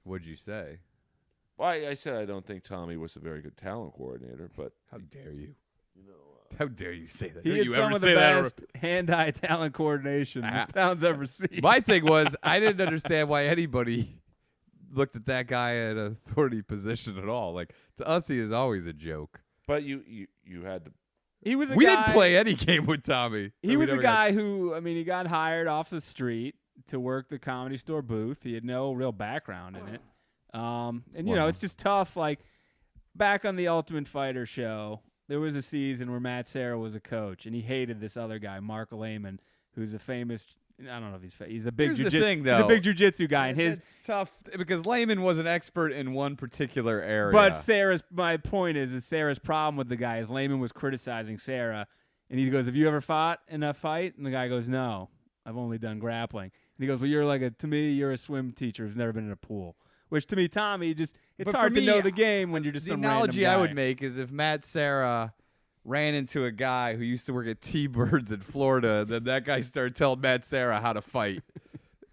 what'd you say? Well, I said I don't think Tommy was a very good talent coordinator, but How dare you? you know. How dare you say that? He Don't had you some ever of the say that? best hand-eye talent coordination Ah. this town's ever seen. My thing was I didn't understand why anybody looked at that guy at an authority position at all. Like to us, he is always a joke. But you had to. He was a We guy, didn't play any game with Tommy. so He we was a never got- guy who, I mean, he got hired off the street to work the Comedy Store booth. He had no real background in it. And, you know, Wow. it's just tough. Like, back on the Ultimate Fighter show, there was a season where Matt Serra was a coach, and he hated this other guy, Mark Lehman, who's a famous, I don't know if he's a big Here's the thing, he's a though. big jiu-jitsu guy. And his It's tough because Lehman was an expert in one particular area. But my point is Sarah's problem with the guy is Lehman was criticizing Sarah, and he goes, "Have you ever fought in a fight?" And the guy goes, "No, I've only done grappling." And he goes, "Well, you're a swim teacher who's never been in a pool." Which to me, Tommy, it's But hard for to know me, the game when you're just the some analogy random I guy. would make is if Matt Serra ran into a guy who used to work at T-Birds in Florida, then that guy started telling Matt Serra how to fight.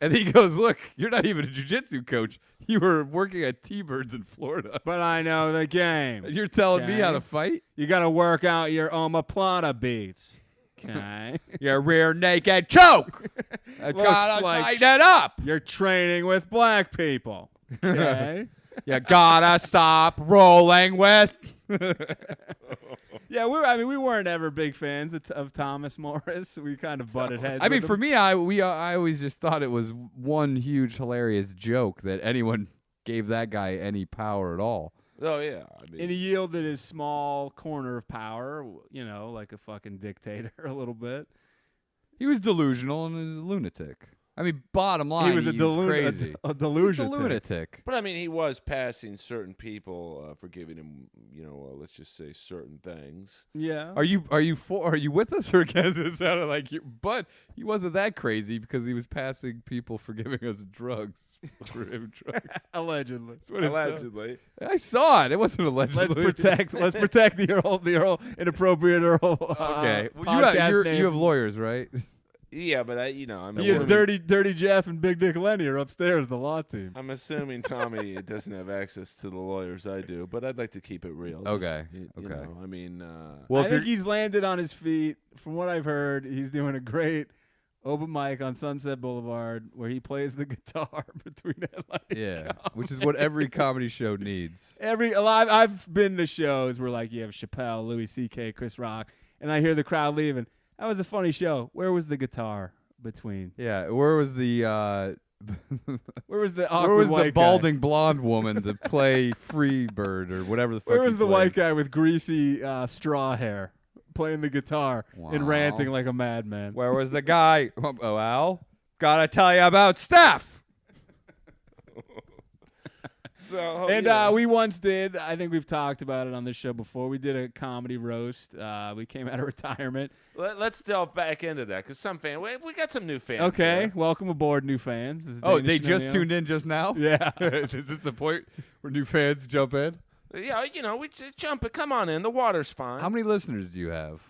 And he goes, "Look, you're not even a jiu-jitsu coach. You were working at T-Birds in Florida. But I know the game. You're telling me how to Okay. fight? You got to work out your omoplata beats. Okay. Your rear naked choke. I Looks gotta like- tighten it up. You're training with black people. Okay. You gotta stop rolling with." Yeah, we weren't ever big fans of Thomas Morris. We kind of butted heads. I mean, with for him. me, I always just thought it was one huge hilarious joke that anyone gave that guy any power at all. Oh yeah, I mean, And he yielded his small corner of power, you know, like a fucking dictator a little bit. He was delusional and was a lunatic. I mean, bottom line, he was a crazy. delusion. lunatic. but I mean, he was passing certain people for giving him, let's just say certain things. Yeah. Are you with us or against this? Sounded like you, but he wasn't that crazy because he was passing people for giving us drugs. For him drugs. Allegedly. That's what it sounded. Allegedly. I saw it. It wasn't allegedly. Let's protect the Earl inappropriate Earl. Okay, well, podcast name. you have lawyers, right? Yeah, but I mean, He is Dirty Jeff and Big Dick Lenny are upstairs, the law team. I'm assuming Tommy doesn't have access to the lawyers I do, but I'd like to keep it real. Just, Okay, you okay. know, I mean, Well, I if think you're- he's landed on his feet. From what I've heard, he's doing a great open mic on Sunset Boulevard where he plays the guitar between headlining yeah, comedy. which is what every comedy show needs. I've been to shows where like you have Chappelle, Louis C.K., Chris Rock, and I hear the crowd leaving. That was a funny show. Where was the guitar between? Yeah, where was the Where was the where was white the balding blonde woman to play Freebird or whatever the fuck? Guy? Where he was the plays? white guy with greasy straw hair playing the guitar and Wow. ranting like a madman? Where was the guy? Oh, Al, gotta tell you about Steph. so And we once did, I think we've talked about it on this show before, we did a comedy roast. We came out of retirement. let's delve back into that because some we got some new fans. Okay, here. welcome aboard, new fans. This is Oh, Danish they and just O'Neill. tuned in just now. Yeah. Is this the point where new fans jump in? Yeah, we jump it. Come on in. The water's fine. How many listeners do you have?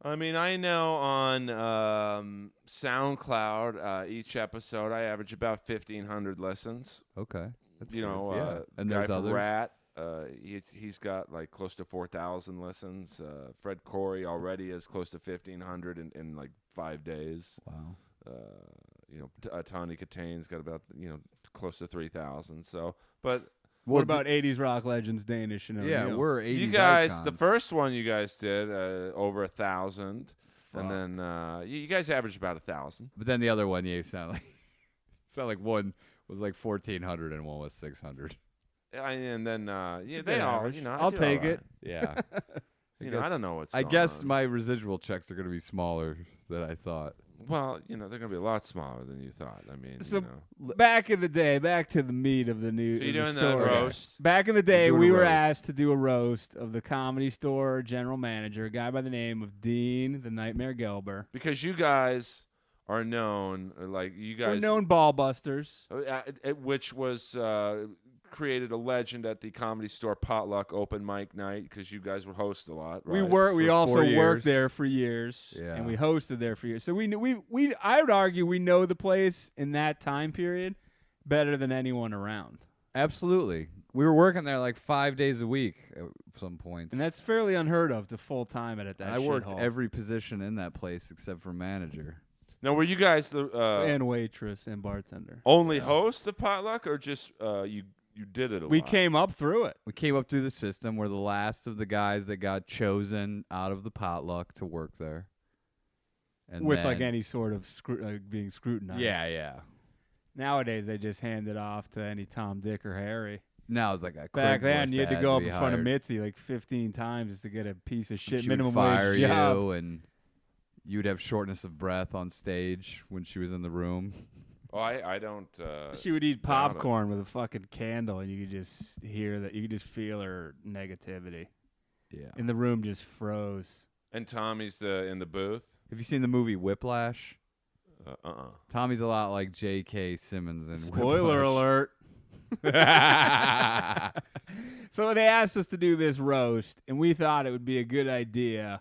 I mean, I know on SoundCloud, each episode I average about 1,500 listens. Okay, that's You good. know, yeah. And guy there's from others. Rat, he's got like close to 4,000 listens. Fred Corey already has close to 1,500 in like 5 days. Wow. Tawny Katane's got about close to 3,000. So, but What about 80s rock legends, Danish and Yeah, O'Neill? we're 80s you guys, the icons. first one you guys did over 1,000, and then you guys averaged about 1,000. But then the other one, you sound like one was like 1,400 and one was 600. And then a they good all, average. I I'll do take all right. it. Yeah. I don't know what's I going guess on. my residual checks are going to be smaller than I thought. Well, they're going to be a lot smaller than you thought. I mean, So back in the day, back to the meat of the news. So you're doing the roast? Back in the day, doing we a were roast. asked to do a roast of the Comedy Store general manager, a guy by the name of Dean the Nightmare Gelber. Because you guys are known, We're known ball busters. which was created a legend at the Comedy Store potluck open mic night because you guys would host a lot. Right? We also 4 years. worked there for years, Yeah. and we hosted there for years. So we knew I would argue we know the place in that time period better than anyone around, Absolutely. We were working there like 5 days a week at some points. and that's fairly unheard of to full time at that. I worked shithole. every position in that place except for manager. Now, were you guys the and waitress and bartender. only host of potluck, or just you did it a We lot? came up through it. We came up through the system. We're the last of the guys that got chosen out of the potluck to work there. And With like then- any sort of being scrutinized. Yeah. Nowadays they just hand it off to any Tom, Dick, or Harry. Now it's like a Back then Craigslist you had to ad go up be in front of hired. Mitzi like 15 times just to get a piece of shit She would minimum fire wage job. you, and you'd have shortness of breath on stage when she was in the room. Oh, I don't. She would eat doubt it. popcorn with a fucking candle, and you could just hear that. You could just feel her negativity. Yeah. And the room just froze. And Tommy's in the booth. Have you seen the movie Whiplash? Uh-uh. Tommy's a lot like J.K. Simmons in Spoiler Whiplash. alert. So they asked us to do this roast, and we thought it would be a good idea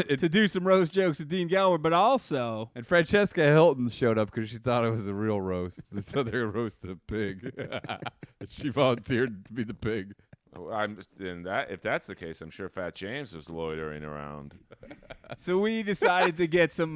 to do some roast jokes with Dean Gelber, but also And Francesca Hilton showed up because she thought it was a real roast. So they roasted a pig. She volunteered to be the pig. If that's the case, I'm sure Fat James was loitering around. So we decided to get some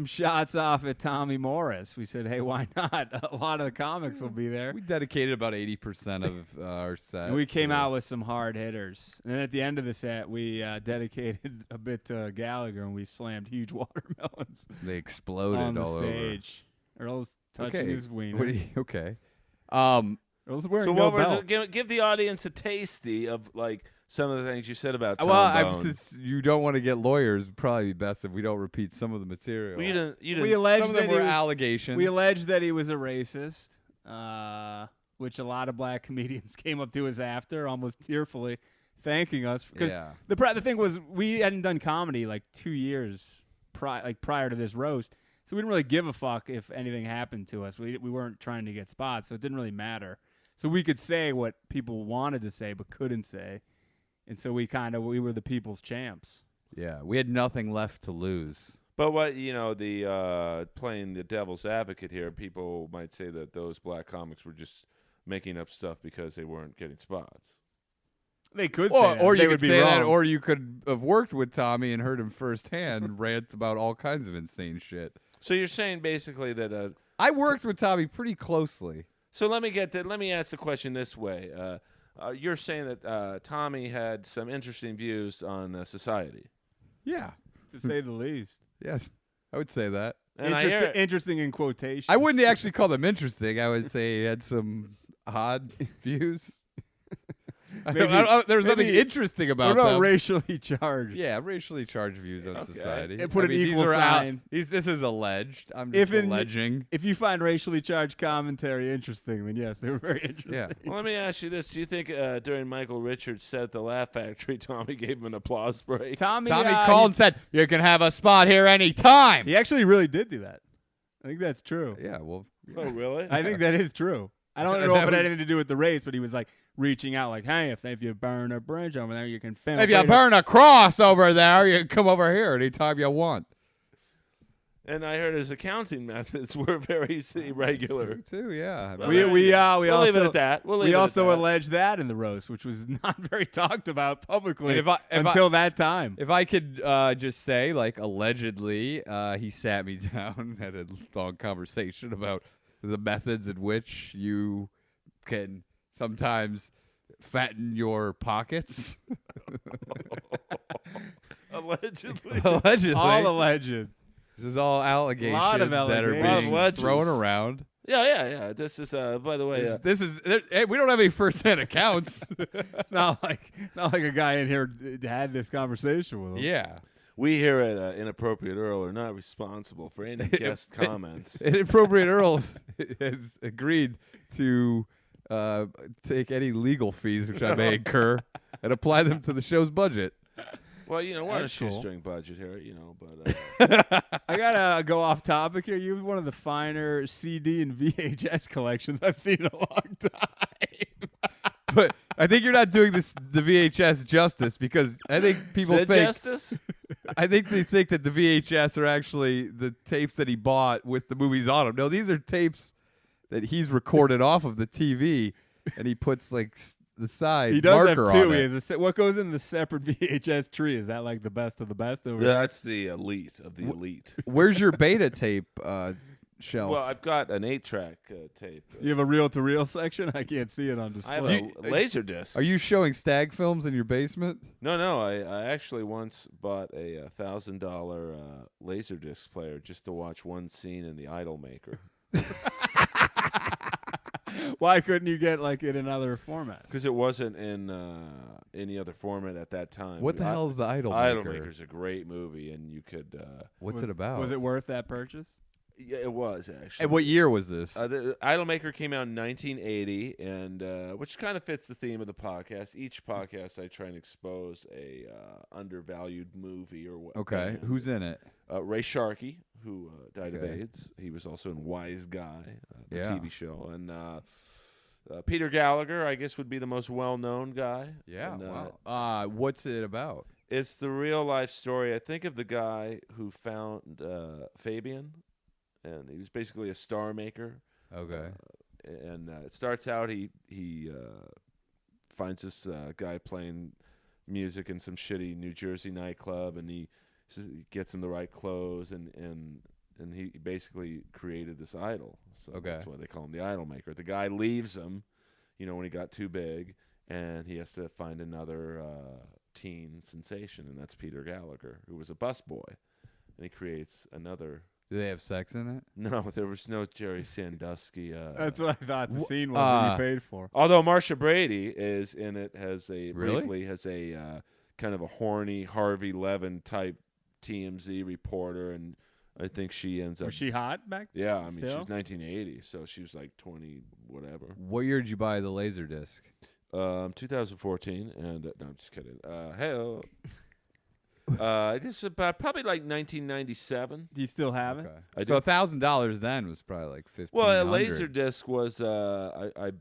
shots off at Tommy Morris. We said, hey, why not? A lot of the comics will be there. We dedicated about 80% of our set. And we came out with some hard hitters. And then at the end of the set, we dedicated a bit to Gallagher, and we slammed huge watermelons They exploded on the all stage. Earl's touching Okay. his wiener. Okay. Earl's wearing So no what was belt. it? Give the audience a tasty of some of the things you said about Tom Well, Bone. since you don't want to get lawyers, it'd probably be best if we don't repeat some of the material. Well, you didn't. We alleged Some of that them he were was, allegations. we alleged that he was a racist, which a lot of black comedians came up to us after, almost tearfully, thanking us. Because Yeah. the thing was, we hadn't done comedy like 2 years prior to this roast, so we didn't really give a fuck if anything happened to us. We weren't trying to get spots, so it didn't really matter. So we could say what people wanted to say but couldn't say, and so we were the people's champs. Yeah, we had nothing left to lose. But what the playing the devil's advocate here, people might say that those black comics were just making up stuff because they weren't getting spots. They could say that. Or They you would could be say wrong. that, or you could have worked with Tommy and heard him firsthand rant about all kinds of insane shit. So you're saying basically that. I worked with Tommy pretty closely. So let me ask the question this way. You're saying that Tommy had some interesting views on society. Yeah. to say the least. Yes, I would say that. And I hear Interesting in quotations. I wouldn't actually call them interesting. I would say he had some odd views. There was nothing maybe- interesting We're about not them. racially charged. Yeah, racially charged views on society. And put an these equal are sign. This is alleged. I'm If just in- alleging. If you find racially charged commentary interesting, then yes, they were very interesting. Yeah. Well, let me ask you this: do you think during Michael Richards' set at the Laugh Factory, Tommy gave him an applause break? Tommy called and said, "You can have a spot here anytime." He actually really did do that. I think that's true. Yeah. Well. Oh, really? I think that is true. I don't know if it had anything to do with the race, but he was like reaching out, like, "Hey, if you burn a bridge over there, you can film. If you burn a cross over there, you can come over here anytime you want. And I heard his accounting methods were very irregular. Too, yeah. Well, We we'll also leave it at that. We'll leave we it at also that. alleged that in the roast, which was not very talked about publicly And if until that time. If I could just say, like, allegedly, he sat me down, had a long conversation about the methods in which you can sometimes fatten your pockets. Allegedly. Allegedly. All alleged. This is all allegations Lot of that are allegations. being Legends. thrown around. Yeah. This is, by the way, This is hey, we don't have any first-hand accounts. Not like a guy in here had this conversation with him. Yeah. We here at Inappropriate Earl are not responsible for any guest comments. Inappropriate Earl has agreed to take any legal fees which I may incur and apply them to the show's budget. Well, we're on a That's cool. shoestring budget here, but I gotta go off topic here. You have one of the finer CD and VHS collections I've seen in a long time. But I think you're not doing the VHS justice, because I think people Said think justice? I think they think that the VHS are actually the tapes that he bought with the movies on them. No, these are tapes that he's recorded off of the TV, and he puts like the side He does marker have two. on He it. has what goes in the separate VHS tree? Is that like the best of the best over there? That's the elite of the elite. Where's your beta tape shelf? Well, I've got an 8-track tape. You have a reel-to-reel section? I can't see it on display. I have a laser disc. Are you showing stag films in your basement? No. I actually once bought a $1,000 laser disc player just to watch one scene in The Idol Maker. Why couldn't you get like in another format? Because it wasn't in any other format at that time. What the hell is the Idol Maker? Idol Maker's a great movie, and you could. What's it about? Was it worth that purchase? Yeah, it was actually. And what year was this? The Idol Maker came out in 1980, and which kind of fits the theme of the podcast. Each podcast, I try and expose a undervalued movie or what. Okay, who's in it? Ray Sharkey, who died of Okay. AIDS. He was also in Wise Guy, the Yeah. TV show, and Peter Gallagher, I guess, would be the most well-known guy. Yeah. And, wow. What's it about? It's the real-life story. I think of the guy who found Fabian, and he was basically a star maker. Okay. And it starts out he finds this guy playing music in some shitty New Jersey nightclub, and he gets him the right clothes, and he basically created this idol. So Okay. that's why they call him the Idol Maker. The guy leaves him, when he got too big, and he has to find another teen sensation, and that's Peter Gallagher, who was a busboy, and he creates another. Do they have sex in it? No, there was no Jerry Sandusky. That's what I thought the scene was uh, that you paid for. Although Marsha Brady is in it, Really? briefly has a kind of a horny Harvey Levin type TMZ reporter, and I think she ends up. Was she hot back? Yeah, I mean still? she's 1980, so she was like 20, whatever. What year did you buy the laser disc? 2014, and no, I'm just kidding. Hey, this is about probably like 1997. Do you still have it? Okay. I So do. $1,000 then was probably like 15. Well, a laser disc was I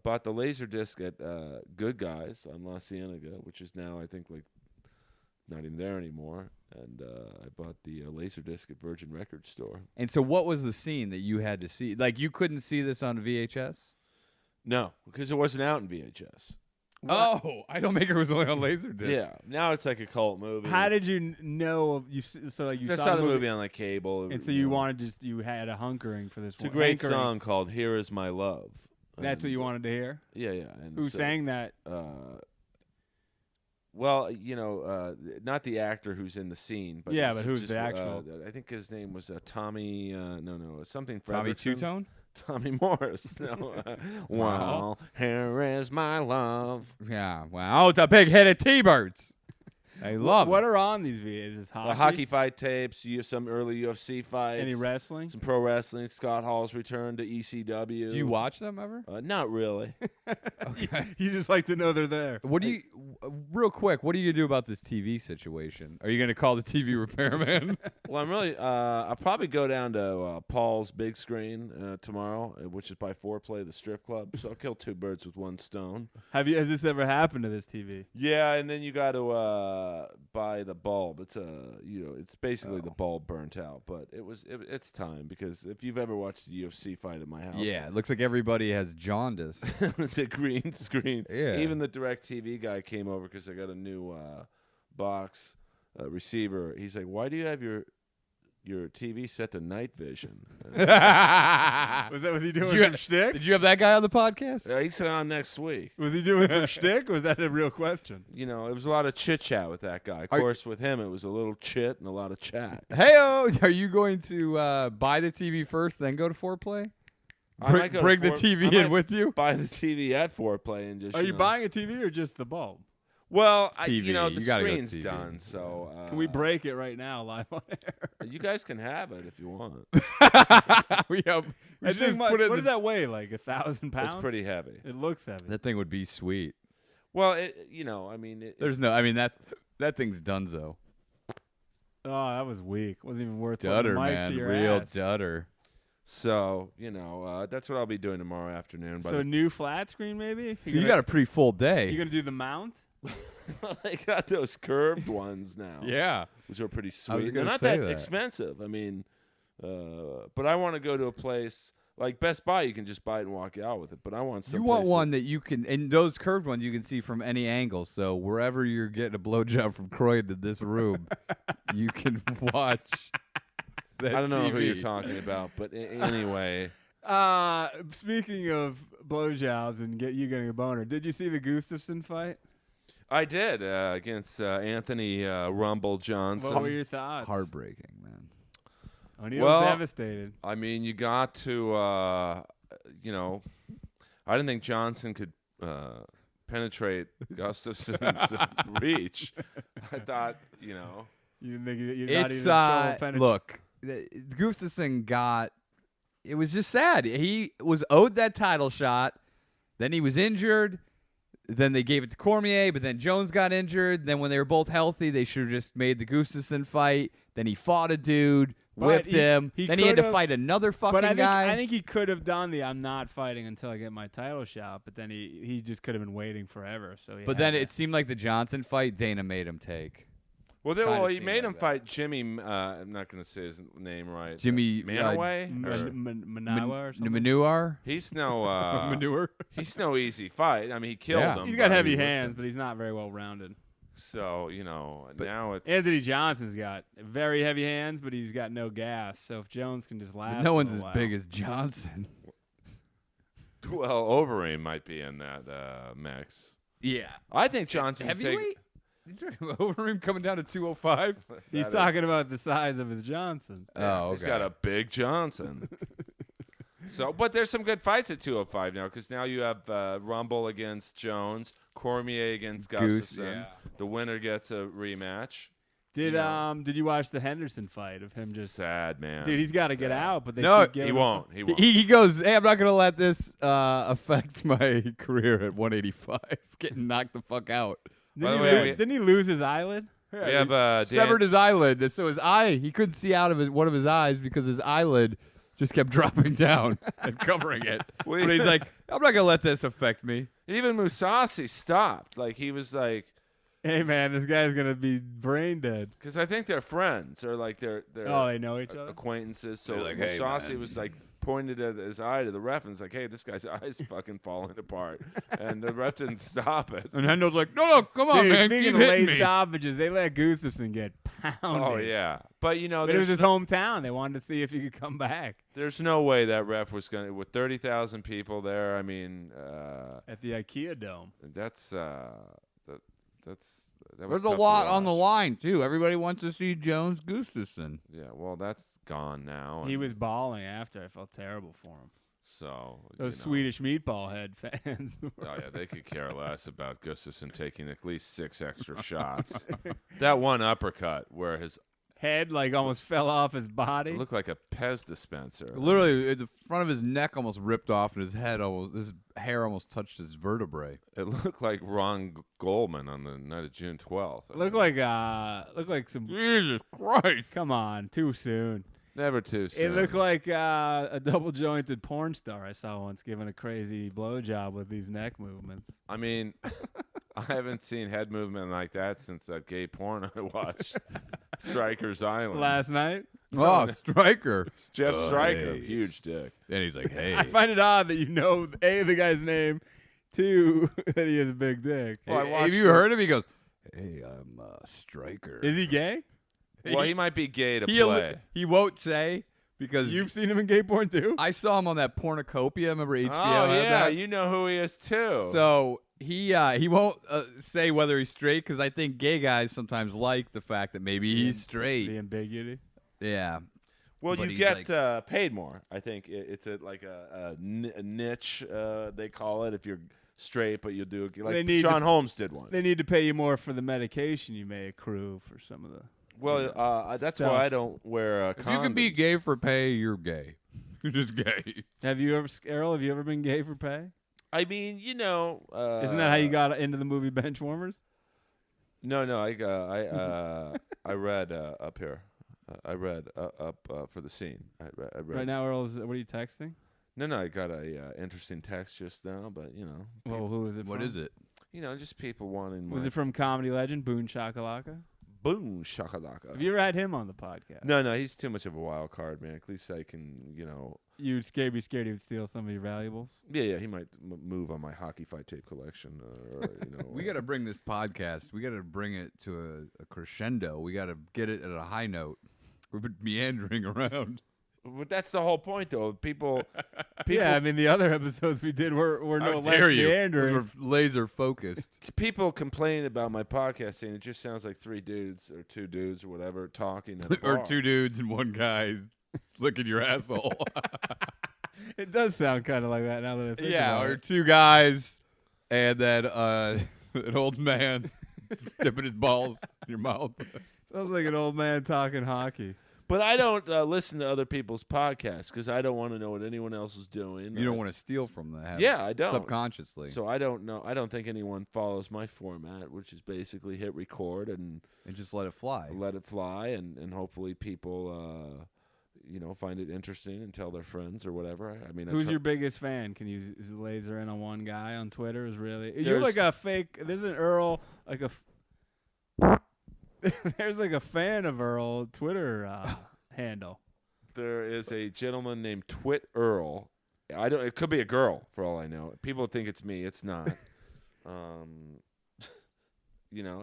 bought the laser disc at Good Guys on La Cienega, which is now I think like not even there anymore. And I bought the laser disc at Virgin Records store. And so what was the scene that you had to see? Like you couldn't see this on VHS? No, because it wasn't out in VHS. Oh, Idol Maker was only on laser disc. Yeah, now it's like a cult movie. How did you know of you? So like you I saw the movie on like cable, and so you wanted you had a hunkering for this. It's a one. great Hankering. song called "Here Is My Love." That's what And, you wanted to hear. Yeah. And Who so, sang that? Well, not the actor who's in the scene, but Yeah, it's but who's just, the actual? I think his name was Tommy. No, something. Tommy Frederiksen. Two-Tone? Tommy Morris. No. Well, here is my love. Yeah. Wow. Oh, the big-headed T-Birds. I love What it. are on these videos? Is hockey? Hockey fight tapes. You have some early UFC fights. Any wrestling? Some pro wrestling. Scott Hall's return to ECW. Do you watch them ever? Not really. Okay. You just like to know they're there. What do you, real quick, what are you going to do about this TV situation? Are you going to call the TV repairman? Well, I'm really. I'll probably go down to Paul's big screen tomorrow, which is by Foreplay, the strip club. So I'll kill two birds with one stone. Has this ever happened to this TV? Yeah, and then you got to buy the bulb. It's it's basically the bulb burnt out. But it's time, because if you've ever watched a UFC fight at my house, Yeah, it looks like everybody has jaundice. it's a green screen. Yeah. Even the DirecTV guy came over because I got a new box receiver. He's like, "Why do you have your TV set to night vision?" Was he doing some shtick? Did you have that guy on the podcast? He's on next week. Was he doing some shtick, or was that a real question? It was a lot of chit chat with that guy. Of course, with him, it was a little chit and a lot of chat. Hey-o, are you going to buy the TV first, then go to Foreplay? I might go to Bring the I TV might in with you? Buy the TV at Foreplay and just. Are you buying a TV or just the bulb? Well, TV. the You gotta go screen's TV. done, so Can we break it right now live on air? you guys can have it if you want. we That should thing just must- put it in what the- does that weigh? Like 1,000 pounds? It's pretty heavy. It looks heavy. That thing would be sweet. Well, it, There's no. I mean that thing's donezo. Oh, that was weak. Wasn't even worth Dudder, the mic man, to your real ass. dudder. So that's what I'll be doing tomorrow afternoon. So new flat screen maybe? So you got a pretty full day. You gonna do the mount? They got those curved ones now. Yeah. Which are pretty I was sweet. They're gonna not say that that. expensive. I mean, but I want to go to a place like Best Buy. You can just buy it and walk out with it. But I want some. You want one that you can, and those curved ones you can see from any angle. So wherever you're getting a blowjob from Croydon to this room, you can watch. That I don't know TV. who you're talking about, but anyway. Speaking of blowjobs and getting a boner, did you see the Gustafson fight? I did against Anthony Rumble Johnson. What were your thoughts? Heartbreaking, man. O'Neal's Well, devastated. I mean, you got to, I didn't think Johnson could penetrate Gustafson's reach. I thought, You didn't think you're not It's even trouble look, Gustafson got. It was just sad. He was owed that title shot. Then he was injured. Then they gave it to Cormier, but then Jones got injured. Then when they were both healthy, they should have just made the Gustafson fight. Then he fought a dude, whipped him. he Then he had to could've- fight another fucking But guy. I think he could have done the I'm not fighting until I get my title shot, but then he just could have been waiting forever. So but then it seemed like the Johnson fight, Dana made him take. Well, he seemed made like him that. fight Jimmy. I'm not going to say his name right. Jimmy, Manaway. Manawa or something. Manure? He's no. Manure? He's no easy fight. I mean, he killed Yeah. him. He's got but heavy he whipped hands, him. but he's not very well rounded. So now it's Anthony Johnson's got very heavy hands, but he's got no gas. So if Jones can just last, No a one's little as while. big as Johnson. well, Overeem might be in that mix. Yeah. I think Johnson can take. Heavyweight? Over him coming down to 205? He's That talking about the size of his Johnson. Yeah, Oh, He's okay. got a big Johnson. But there's some good fights at 205 now because now you have Rumble against Jones, Cormier against Goose, Gustafson. yeah. The winner gets a rematch. Did Yeah. Did you watch the Henderson fight of him just? Sad, man. Dude, he's got to get Sad. out, but they No, keep giving He him- won't. He won't. He goes, hey, I'm not going to let this affect my career at 185. Getting knocked the fuck out. By the Didn't, way, he lose, we- didn't he lose his eyelid? we have Severed his eyelid, so his eye, he couldn't see out of one of his eyes because his eyelid just kept dropping down and covering it. We- But he's like, I'm not going to let this affect me. Even Musasi stopped. Like he was like, Hey man, this guy's gonna be brain dead. because I think they're friends or like they're Oh, they know each other. acquaintances. So They're like, "Hey, Musasi man." was like pointed at his eye to the ref and was like, "Hey, this guy's eye's fucking falling apart," and the ref didn't stop it. And Hendo's like, no, come on, Dude, man, speaking keep of hitting late me. stoppages, they let Gustafson get pounded. Oh yeah, but But it was there's his hometown. They wanted to see if he could come back there's no way that ref was gonna with 30,000 people there. I mean, at the IKEA Dome. that's that was There's a tough to lot on the watch. line, too. Everybody wants to see Jones Gustafson. Yeah, well, that's gone now. He and was bawling after. I felt terrible for him. so Those you know. Swedish meatball head fans. Oh yeah, they could care less about Gustafson taking at least 6 extra shots. That one uppercut where his Head like almost fell off his body. it looked like a Pez dispenser. Literally, the front of his neck almost ripped off, and his hair almost touched his vertebrae. It looked like Ron Goldman on the night of June 12th. I Looked like some. Jesus Christ! Come on, too soon. Never too soon. It looked like a double jointed porn star I saw once giving a crazy blowjob with these neck movements. I mean, I haven't seen head movement like that since that gay porn I watched, Stryker's Island. Last night, Oh, Striker. Jeff Oh, Stryker, hey. huge dick. And he's like, hey. I find it odd that you know A, the guy's name, 2, that he has a big dick. Well, I Hey, watched have you the- heard him? He goes, hey, I'm Striker. Is he gay? Well, he might be gay to He play. he won't say because You've seen him in gay porn too? I saw him on that Pornocopia. Remember HBO Oh had yeah, that? you know who he is too. So he won't say whether he's straight because I think gay guys sometimes like the fact that maybe he's straight. The ambiguity. Yeah. well, but you he's get paid more. I think it's like a niche they call it if you're straight, but you'll do it They like need John to- Holmes did one. They need to pay you more for the medication you may accrue for some of the. Well, that's stuff. why I don't wear If you can be condoms. gay for pay, you're gay. You're just gay. Earl? Have you ever been gay for pay? I mean, Isn't that how you got into the movie Benchwarmers? No, I read up here. I read up for the scene. I read. Right now, Earl's. What are you texting? No, I got a interesting text just now, but Well, who is it? What from? is it? just people wanting. Was my it from comedy legend Boone Shakalaka? Boom shakalaka? Have you ever had him on the podcast? No, he's too much of a wild card, man. At least I can, You'd be scared he would steal some of your valuables. Yeah, he might move on my hockey fight tape collection. We got to bring this podcast. We got to bring it to a crescendo. We got to get it at a high note. We've been meandering around. But that's the whole point, though. People. Yeah, I mean the other episodes we did were no less meandering. We're laser focused. People complain about my podcast saying it just sounds like three dudes or two dudes or whatever talking at a bar. Or two dudes and one guy licking your asshole. It does sound kind of like that now that I think about or it. two guys and then an old man dipping his balls in your mouth. Sounds like an old man talking hockey. But I don't listen to other people's podcasts because I don't want to know what anyone else is doing. You don't want to steal from them. Yeah, I don't. Subconsciously. So I don't know. I don't think anyone follows my format, which is basically hit record and just let it fly. let it fly, and hopefully people, find it interesting and tell their friends or whatever. I mean, Who's your biggest fan? Can you laser in on one guy on Twitter? Is really you're There's- like a fake. There's an Earl like a. There's like a fan of Earl Twitter handle. There is a gentleman named Twit Earl. I don't. It could be a girl for all I know. People think it's me. It's not.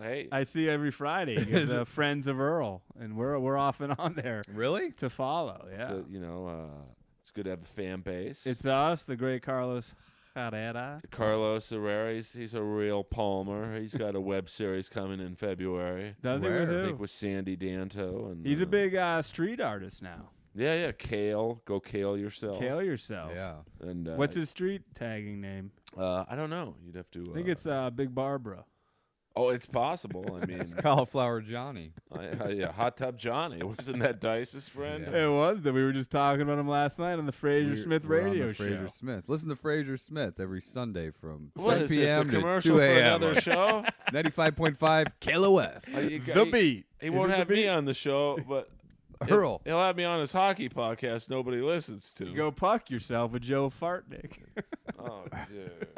Hey. I see every Friday. It's Friends of Earl, and we're off and on there Really? to follow. Yeah, It's good to have a fan base. it's us, the great Carlos Herrera. Carlos Herrera. He's a real Palmer. He's got a web series coming in February. Does he Where? with I who? think with Sandy Danto. And He's a big street artist now. Yeah. Kale. Go Kale yourself. Kale yourself. Yeah. And What's his street tagging name? I don't know. You'd have to. I think it's Big Barbara. Oh, it's possible. I mean, Cauliflower Johnny. yeah, Hot Tub Johnny. Wasn't that Dice's friend? Yeah. It was that we were just talking about him last night on the Fraser Smith We're on radio the Fraser show. Smith. Listen to Fraser Smith every Sunday from What 7 is this, a p.m. to commercial 2 for a.m. another show? 95.5 KLOS. The Beat. He won't Is it have The me Beat? on the show, but Earl. he'll have me on his hockey podcast nobody listens to. Go puck yourself with Joe Fartnick. Oh, dude.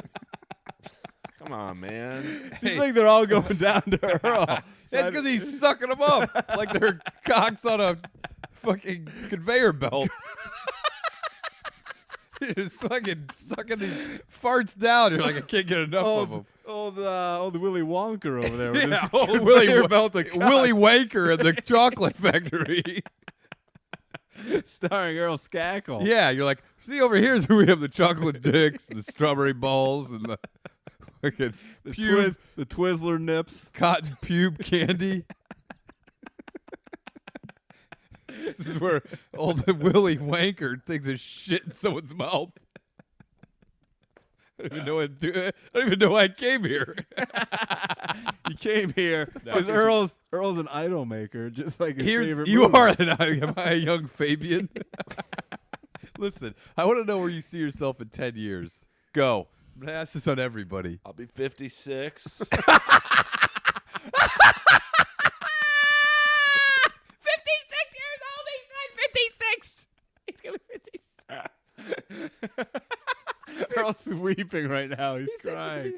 Come on, man. Seems like they're all going down to Earl. That's because he's sucking them up like they're cocks on a fucking conveyor belt. You're just fucking sucking these farts down. You're like, I can't get enough of them. Old Willy Wonka over there. With Yeah, his old conveyor belt of Willy cock, Wanker in the chocolate factory. starring Earl Skakel. Yeah, you're like, see over here's where we have the chocolate dicks, the strawberry balls, and the fucking The Twizzler nips. cotton pube candy. This is where old Willy Wanker takes a shit in someone's mouth. I don't even know what to do. I don't even know why I came here. You came here because Earl's an idol maker, just like his favorite You movie. are am I a young Fabian? Listen, I want to know where you see yourself in 10 years. Go. I'm going to ask this on everybody. I'll be 56. 56 years old. He's 56. Earl's weeping right now. He's crying.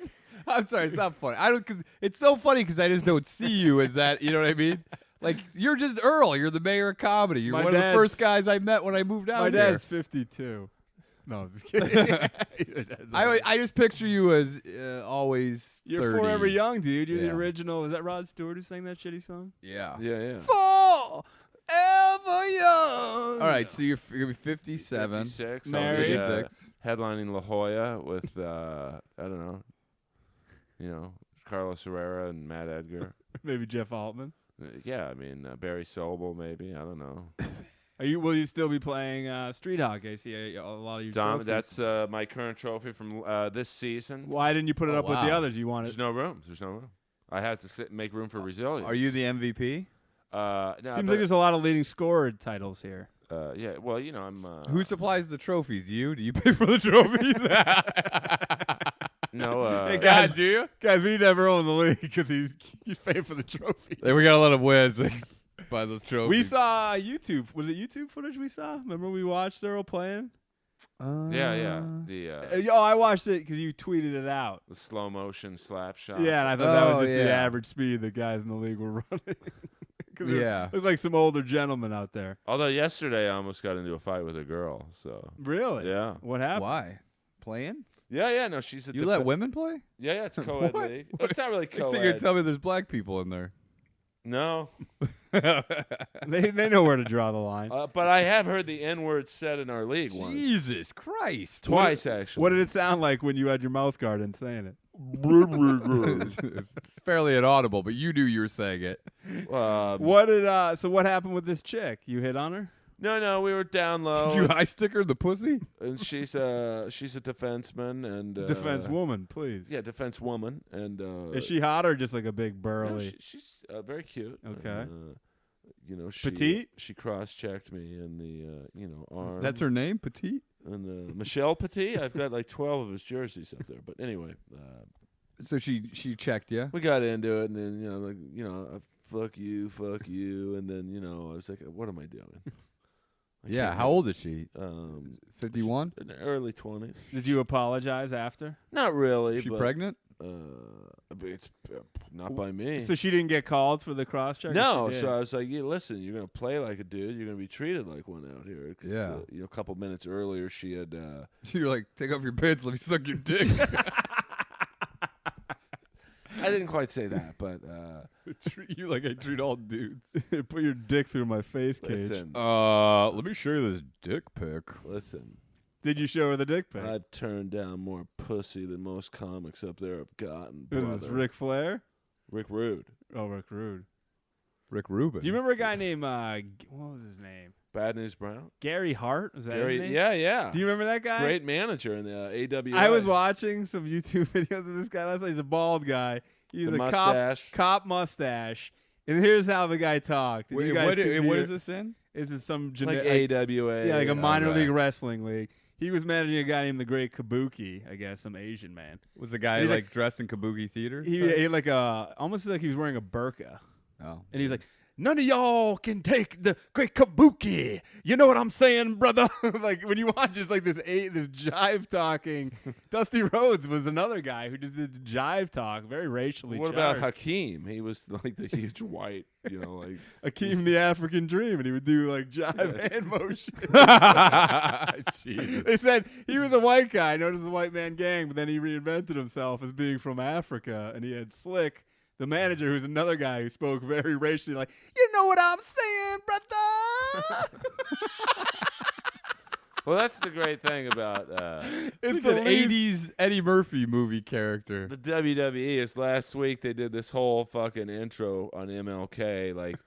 I'm sorry, it's not funny. Cause it's so funny because I just don't see you as that. You know what I mean? Like you're just Earl. You're the mayor of comedy. You're My one of the dad's- first guys I met when I moved out My here. dad's 52. No, I'm just kidding. I just picture you as always. You're 30. forever young, dude. You're the Yeah. original. Is that Rod Stewart who sang that shitty song? Yeah. Yeah. Forever young. All right, so you're gonna be 57. 56. Married. I'll be, 56. headlining La Jolla with, I don't know, Carlos Herrera and Matt Edgar. Maybe Jeff Altman. Yeah, I mean, Barry Sobel maybe. I don't know. Will you still be playing street hockey? I see a lot of your trophies. That's my current trophy from this season. Why didn't you put it up with the others? You wanted? There's no room. I had to sit and make room for resilience. Are you the MVP? No, Seems like there's a lot of leading scorer titles here. Yeah, well, I'm... Who supplies the trophies? You? Do you pay for the trophies? No, Hey, guys, do you? Guys, we never own the league because he's paying for the trophy. Hey, we gotta let him win. So buy those trophies. We saw YouTube. Was it YouTube footage we saw? Remember we watched Earl playing? yeah. The I watched it because you tweeted it out. the slow motion slap shot. Yeah, and I thought that was just the yeah. average speed the guys in the league were running. Yeah. Looked like some older gentlemen out there. Although yesterday I almost got into a fight with a girl. So Really? yeah. What happened? Why? Playing? Yeah. No, she's a. You let women play? Yeah. It's a co-ed What? league. It's not really I think you're co-ed. tell me there's black people in there. No, They know where to draw the line. but I have heard the N-word said in our league once. Jesus Christ. Twice actually. What did it sound like when you had your mouth guard and saying it? It's fairly inaudible, but you knew you were saying it. So what happened with this chick? You hit on her? No, we were down low. Did you high sticker the pussy? And she's a defenseman and Defense woman, please. Yeah, defense woman, and Is she hot or just like a big no, burly? she's very cute. Okay. She Petite? She cross-checked me in the arm. That's her name, Petite? And Michelle Petit. I've got like 12 of his jerseys up there. But anyway, So she checked you? we got into it, and then fuck you, and then I was like, what am I doing? Yeah, how old is she? 51? 51? In the early 20s. Did you apologize after? Not really. Is she but, pregnant? but it's not by me. So she didn't get called for the cross check? No, so I was like, yeah, listen, you're going to play like a dude. You're going to be treated like one out here. 'Cause, Yeah. a couple minutes earlier, she had... You're like, take off your pants, let me suck your dick. I didn't quite say that, but... treat you like I treat all dudes. Put your dick through my face cage. listen, Let me show you this dick pic. listen. Did you show her the dick pic? I've turned down more pussy than most comics up there have gotten, Who's brother. this, Ric Flair? Rick Rude. Oh, Rick Rude. Rick Rubin. Do you remember a guy named, what was his name? Bad News Brown? Gary Hart? Was that his Gary, name? yeah. Do you remember that guy? Great manager in the AWA. I was watching some YouTube videos of this guy last night. He's a bald guy. He's The a mustache. cop mustache. And here's how the guy talked. And you guys what can do is it. this in? This is some Like genetic, AWA. yeah, like a minor okay. league wrestling league. He was managing a guy named the Great Kabuki, I guess, some Asian man. Was the guy He's like dressed in kabuki theater? He had like almost like he was wearing a burqa. Oh. And he's like, none of y'all can take the Great Kabuki. You know what I'm saying, brother? Like when you watch it's like this jive talking. Dusty Rhodes was another guy who just did jive talk, very racially What charged. about Hakeem? He was like the huge white, like... Akeem the African Dream, and he would do like jive hand motion. Jesus. They said he was a white guy, known as the White Man Gang, but then he reinvented himself as being from Africa, and he had Slick, the manager, who's another guy who spoke very racially, like, you know what I'm saying, brother? Well, that's the great thing about It's Like the an least- 80s Eddie Murphy movie character. the WWE. Is last week they did this whole fucking intro on MLK, like,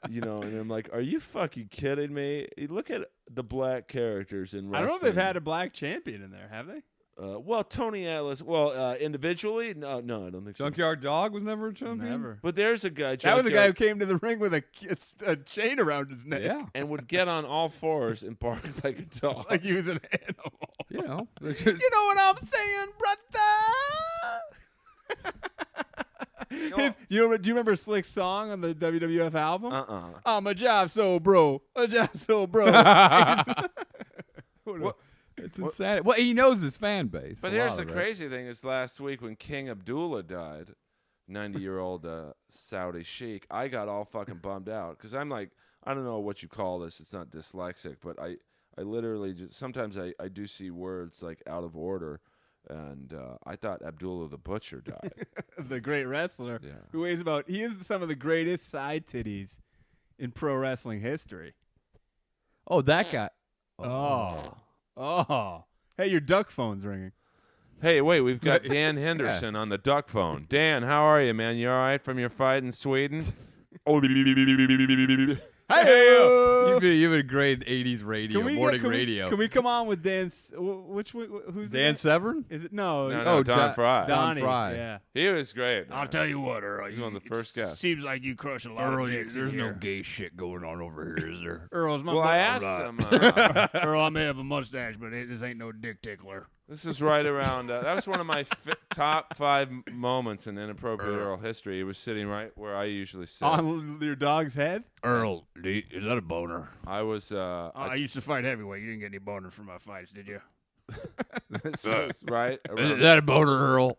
and I'm like, are you fucking kidding me? You look at the black characters in wrestling. I don't know if they've had a black champion in there, have they? Well, Tony Atlas. Well, individually, no, I don't think so. Junkyard Dog was never a champion? Never. But there's a guy. That was the guy who Junkyard, came to the ring with a chain around his neck. Yeah. and would get on all fours and bark like a dog. Like he was an animal. You know. You know what I'm saying, brother? Do you remember Slick's song on the WWF album? I'm a job so bro. A job so bro. It's insanity. Well, he knows his fan base. But a here's lot the of it. crazy thing: is last week when King Abdullah died, 90-year-old Saudi sheik, I got all fucking bummed out because I'm like, I don't know what you call this. It's not dyslexic, but I literally just sometimes I do see words like out of order, and I thought Abdullah the Butcher died. The great wrestler Yeah. who weighs he is some of the greatest side titties in pro wrestling history. Oh, that guy. Oh. Hey, your duck phone's ringing. Hey, wait, we've got Dan Henderson on the duck phone. Dan, how are you, man? You all right from your fight in Sweden? Hey-o. You've been great 80s radio, morning radio. Can we come on with Dan? Who's Dan Severn? Is it no? No, Don Fry. Donnie, Fry. Yeah. He was great. I'll tell you what, Earl. He's one of the first guests. Seems like you crush a lot of dicks. There's in no here. gay shit going on over here, is there? Earl's my Well, I asked him. Earl, I may have a mustache, but this ain't no dick tickler. This is right around. That was one of my top 5 moments in Inappropriate Earl history. He was sitting right where I usually sit. on your dog's head. Earl, is that a boner? I was. I used to fight heavyweight. You didn't get any boners from my fights, did you? This was right Is around that a boner, Earl?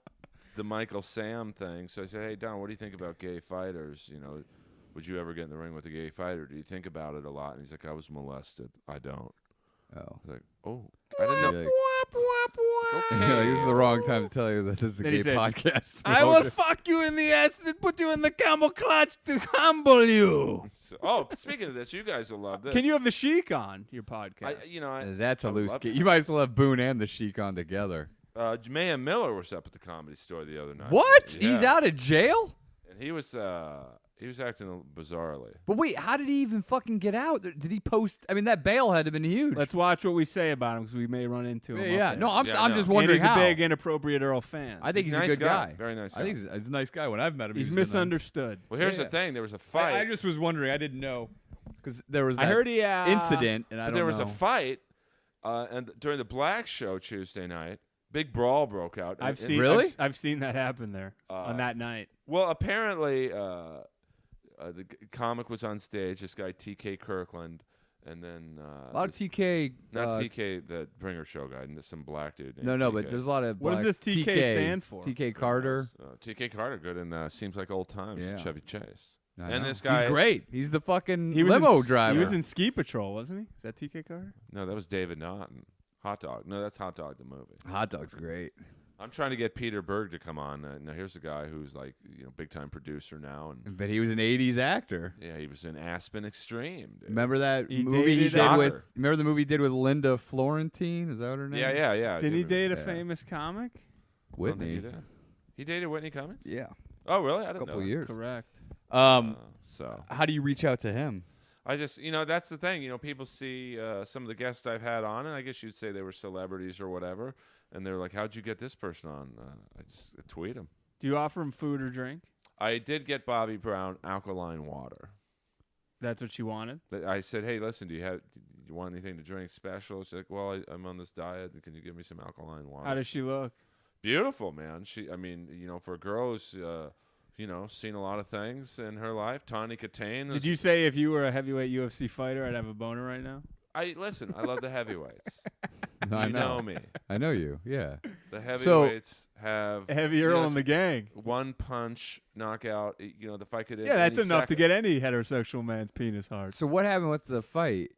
the Michael Sam thing. So I said, "Hey Don, what do you think about gay fighters? You know, would you ever get in the ring with a gay fighter? Do you think about it a lot?" And he's like, "I was molested. I don't." Oh. I was like, "Oh, I didn't know." You're like, Okay. you're like, this is the wrong time to tell you that this is a Then he gay said, podcast. I will fuck you in the ass and put you in the camel clutch to humble you. So, speaking of this, you guys will love this. Can you have the Sheik on your podcast? That's a I loose love key. it. You might as well have Boone and the Sheik on together. Mayhem Miller was up at the Comedy Store the other night. What? Yeah. He's out of jail? And he was acting bizarrely. But wait, how did he even fucking get out? Did he post? I mean, that bail had to have been huge. Let's watch what we say about him because we may run into him. yeah. up No, there. I'm Yeah, I'm no. just And wondering he's how. a big Inappropriate Earl fan. I think he's a Nice good guy. Very nice guy. I think he's a nice guy. When I've met him, He's been nice. misunderstood. Well, here's Yeah. the thing. There was a fight. I just was wondering. I didn't know because there was that I heard he incident, and I but don't there was know. a fight, and during the Black Show Tuesday night, big brawl broke out. I've And- seen. Really? I've seen that happen there on that night. Well, apparently, the comic was on stage. This guy T.K. Kirkland, and then a lot of TK. not T.K. the Bringer Show guy, and some black dude. named No, TK. but there's a lot of. What does black- this TK stand for? TK Carter. T.K. Carter, good, and seems like old times. Yeah. Chevy Chase. I And know. this guy- He's great. He's the fucking He was limo in, driver. He was in Ski Patrol, wasn't he? Is that TK Carter? No, that was David Naughton. Hot Dog. No, that's Hot Dog the movie. Hot Dog's great. I'm trying to get Peter Berg to come on. Now here's a guy who's like big time producer now, and But he was an '80s actor. yeah, he was in Aspen Extreme. Dude. Remember that He movie he dated did Shocker. with? Remember the movie he did with Linda Florentine? Is that what her name? Yeah. Did he date a yeah. famous comic? I don't think Whitney. He did. He dated Whitney Cummings? Yeah, Oh, really? I a didn't couple know. years. Correct. So How do you reach out to him? I just, that's the thing. People see some of the guests I've had on, and I guess you'd say they were celebrities or whatever, and they're like, "How'd you get this person on?" I just tweet them. Do you offer him food or drink? I did get Bobby Brown alkaline water. That's what you wanted. I said, "Hey, listen, do you want anything to drink special?" She's like, "Well, I'm on this diet. Can you give me some alkaline water?" How does she look? Beautiful, man. For a girl who's, seen a lot of things in her life. Tawny Katane. Did you say if you were a heavyweight UFC fighter, I'd have a boner right now? I love the heavyweights. I You know me. I know you. Yeah. The heavyweights have Heavy Earl in the gang. one punch knockout. The fight could. Yeah, that's enough to get any heterosexual man's penis hard. So what happened with the fight?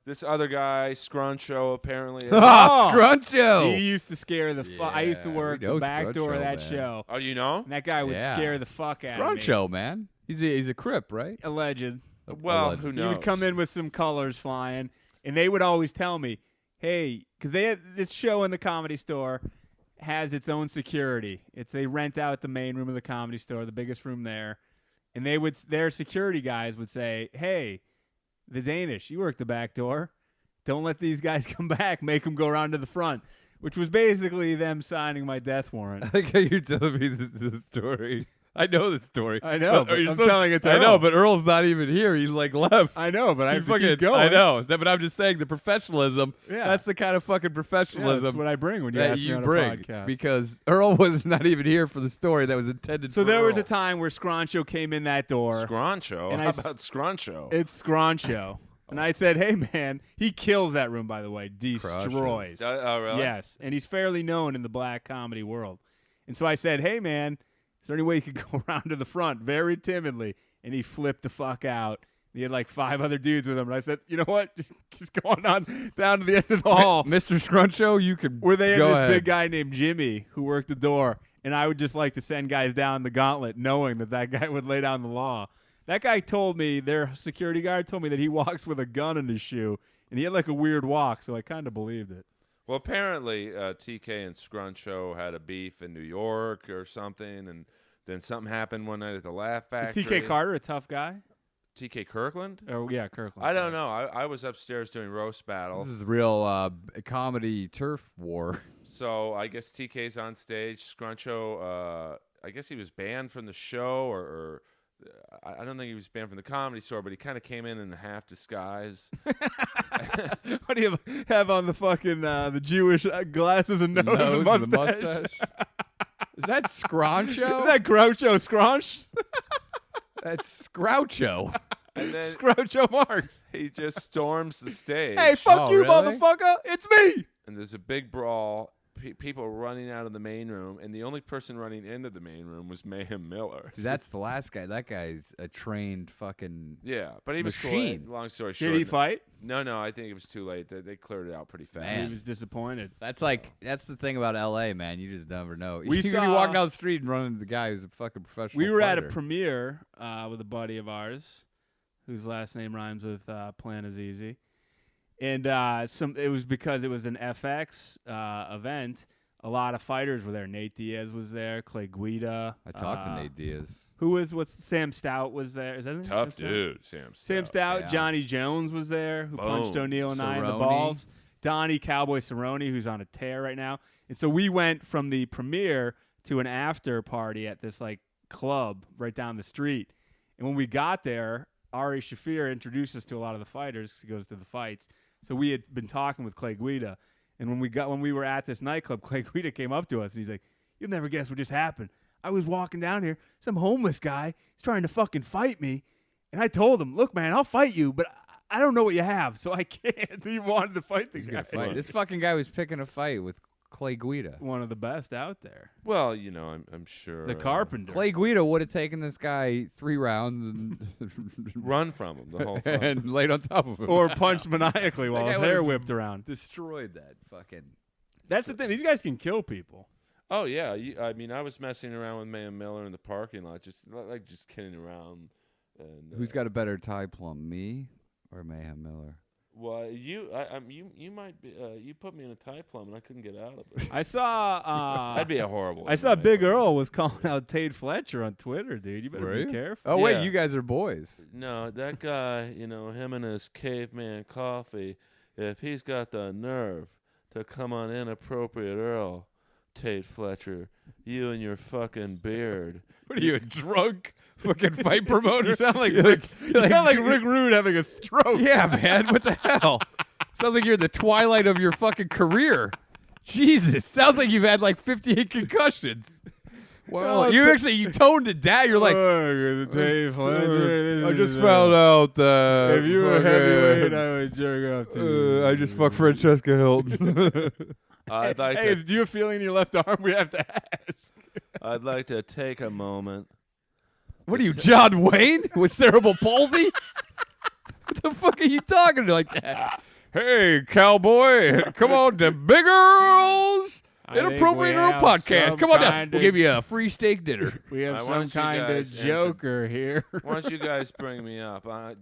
This other guy, Scruncho, apparently. Oh, Scruncho. He used to scare the fuck. I used to Yeah, work we know the back door of Scruncho, that man. show. Oh, you know? And that guy would Yeah. scare the fuck out of me. Scruncho, man. He's a Crip, right? Alleged. Well, Alleged. who He knows? would come in with some colors flying, and they would always tell me, "Hey," because they had this show in the Comedy Store has its own security. They rent out the main room of the Comedy Store, the biggest room there, and their security guys would say, "Hey, the Danish, you work the back door. Don't let these guys come back. Make them go around to the front," which was basically them signing my death warrant. I like how you're telling me the story. I know the story. I know, But are you but I'm supposed- telling it to I know, Earl. but Earl's not even here. He's like left. I know, but I have to fucking, keep going. I know, but I'm just saying the professionalism. Yeah. That's the kind of fucking Yeah, professionalism that's what I bring when you that ask me you on bring. a podcast. Because Earl was not even here for the story that was intended. So for there was Earl. a time where Scroncho came in that door. Scroncho. And How I s- about Scroncho? It's Scroncho. And I said, "Hey, man," he kills that room, by the way. Destroys. Oh, really? Yes. And he's fairly known in the black comedy world. And so I said, "Hey, man, is there any way you could go around to the front?" Very timidly. And he flipped the fuck out. He had like 5 other dudes with him. And I said, "You know what? Just go on down to the end of the hall." Mr. Scruncho, you could Where they had go this ahead. big guy named Jimmy who worked the door, and I would just like to send guys down the gauntlet knowing that guy would lay down the law. That guy told me, their security guard told me that he walks with a gun in his shoe, and he had like a weird walk, so I kind of believed it. Well, apparently TK and Scruncho had a beef in New York or something, and Then something happened one night at the Laugh Is Factory. TK Carter a tough guy? TK Kirkland? Oh yeah, Kirkland. I don't know. I was upstairs doing roast battle. This is real comedy turf war. So I guess TK's on stage. Scruncho, I guess he was banned from the show, or I don't think he was banned from the Comedy Store, but he kind of came in half disguise. What do you have on the fucking the Jewish glasses and nose, and and the mustache? mustache. Is that Scruncho? Is that Groucho Scrunch? That's Groucho. And then Groucho Marx. he just storms the stage. Hey, fuck Oh, you, really? motherfucker! It's me. And there's a big brawl. People running out of the main room, and the only person running into the main room was Mayhem Miller. Dude, that's the last guy. That guy's a trained fucking. Yeah, but he was Machine. cool. Long story short. Did he fight? No, I think it was too late. They cleared it out pretty fast. Man. He was disappointed. That's the thing about L.A., man. You just never know. We You could be saw- walking down the street and run into the guy who's a fucking professional. We were at a fighter. premiere with a buddy of ours, whose last name rhymes with Plan is Easy, and it was because it was an FX event. A lot of fighters were there. Nate Diaz was there. Clay Guida. I talked to Nate Diaz. Sam Stout was there. Is that his name? Tough Sam Stout? dude, Sam. Sam Stout. Yeah. Johnny Jones was there, who punched Boom. O'Neal and I in the Cerrone. balls. Donnie Cowboy Cerrone, who's on a tear right now. And so we went from the premiere to an after party at this like club right down the street. And when we got there, Ari Shafir introduced us to a lot of the fighters. He goes to the fights. So we had been talking with Clay Guida. And when we were at this nightclub, Clay Guida came up to us and he's like, "You'll never guess what just happened. I was walking down here, some homeless guy is trying to fucking fight me, and I told him, 'Look, man, I'll fight you, but I don't know what you have, so I can't.'" He wanted to fight the He's guy. gonna fight. This fucking guy was picking a fight with Clay Guida. One of the best out there. Well, I'm sure. The Carpenter. Clay Guida would have taken this guy 3 rounds and Run from him the whole time. and laid on top of him. Or punched maniacally while That his guy hair would've whipped around. destroyed that fucking. That's the thing. These guys can kill people. Oh yeah, I was messing around with Mayhem Miller in the parking lot, just kidding around. And, Who's got a better tie plum, me or Mayhem Miller? Well, you might be. You put me in a tie plum, and I couldn't get out of it. I saw. That'd be a horrible. I saw night, Big but- Earl was calling out Tate Fletcher on Twitter, dude. You better Were be you? careful. Oh wait, Yeah. you guys are boys. No, that guy, him and his caveman coffee. If he's got the nerve to come on Inappropriate Earl, Tate Fletcher, you and your fucking beard. What are you, a drunk fucking fight promoter? You sound like You're Rick. you're You sound like Rick Rude having a stroke. Yeah, man. What the hell? Sounds like you're in the twilight of your fucking career. Jesus. Sounds like you've had like 58 concussions. Well, No, you toned it down. You're like, Tate Fletcher. I just found out that If you were heavyweight, I would jerk off too. I just fucked Francesca Hilton. I'd like Hey, to. do you have a feeling in your left arm? We have to ask. I'd like to take a moment. What are you, John Wayne with cerebral palsy? What the fuck are you talking like that? Hey, cowboy, come on to Big Earl's Inappropriate Earl podcast. Come on down. We'll give you a free steak dinner. We have I some want you kind of guys joker here. Why don't you guys bring me up? I'm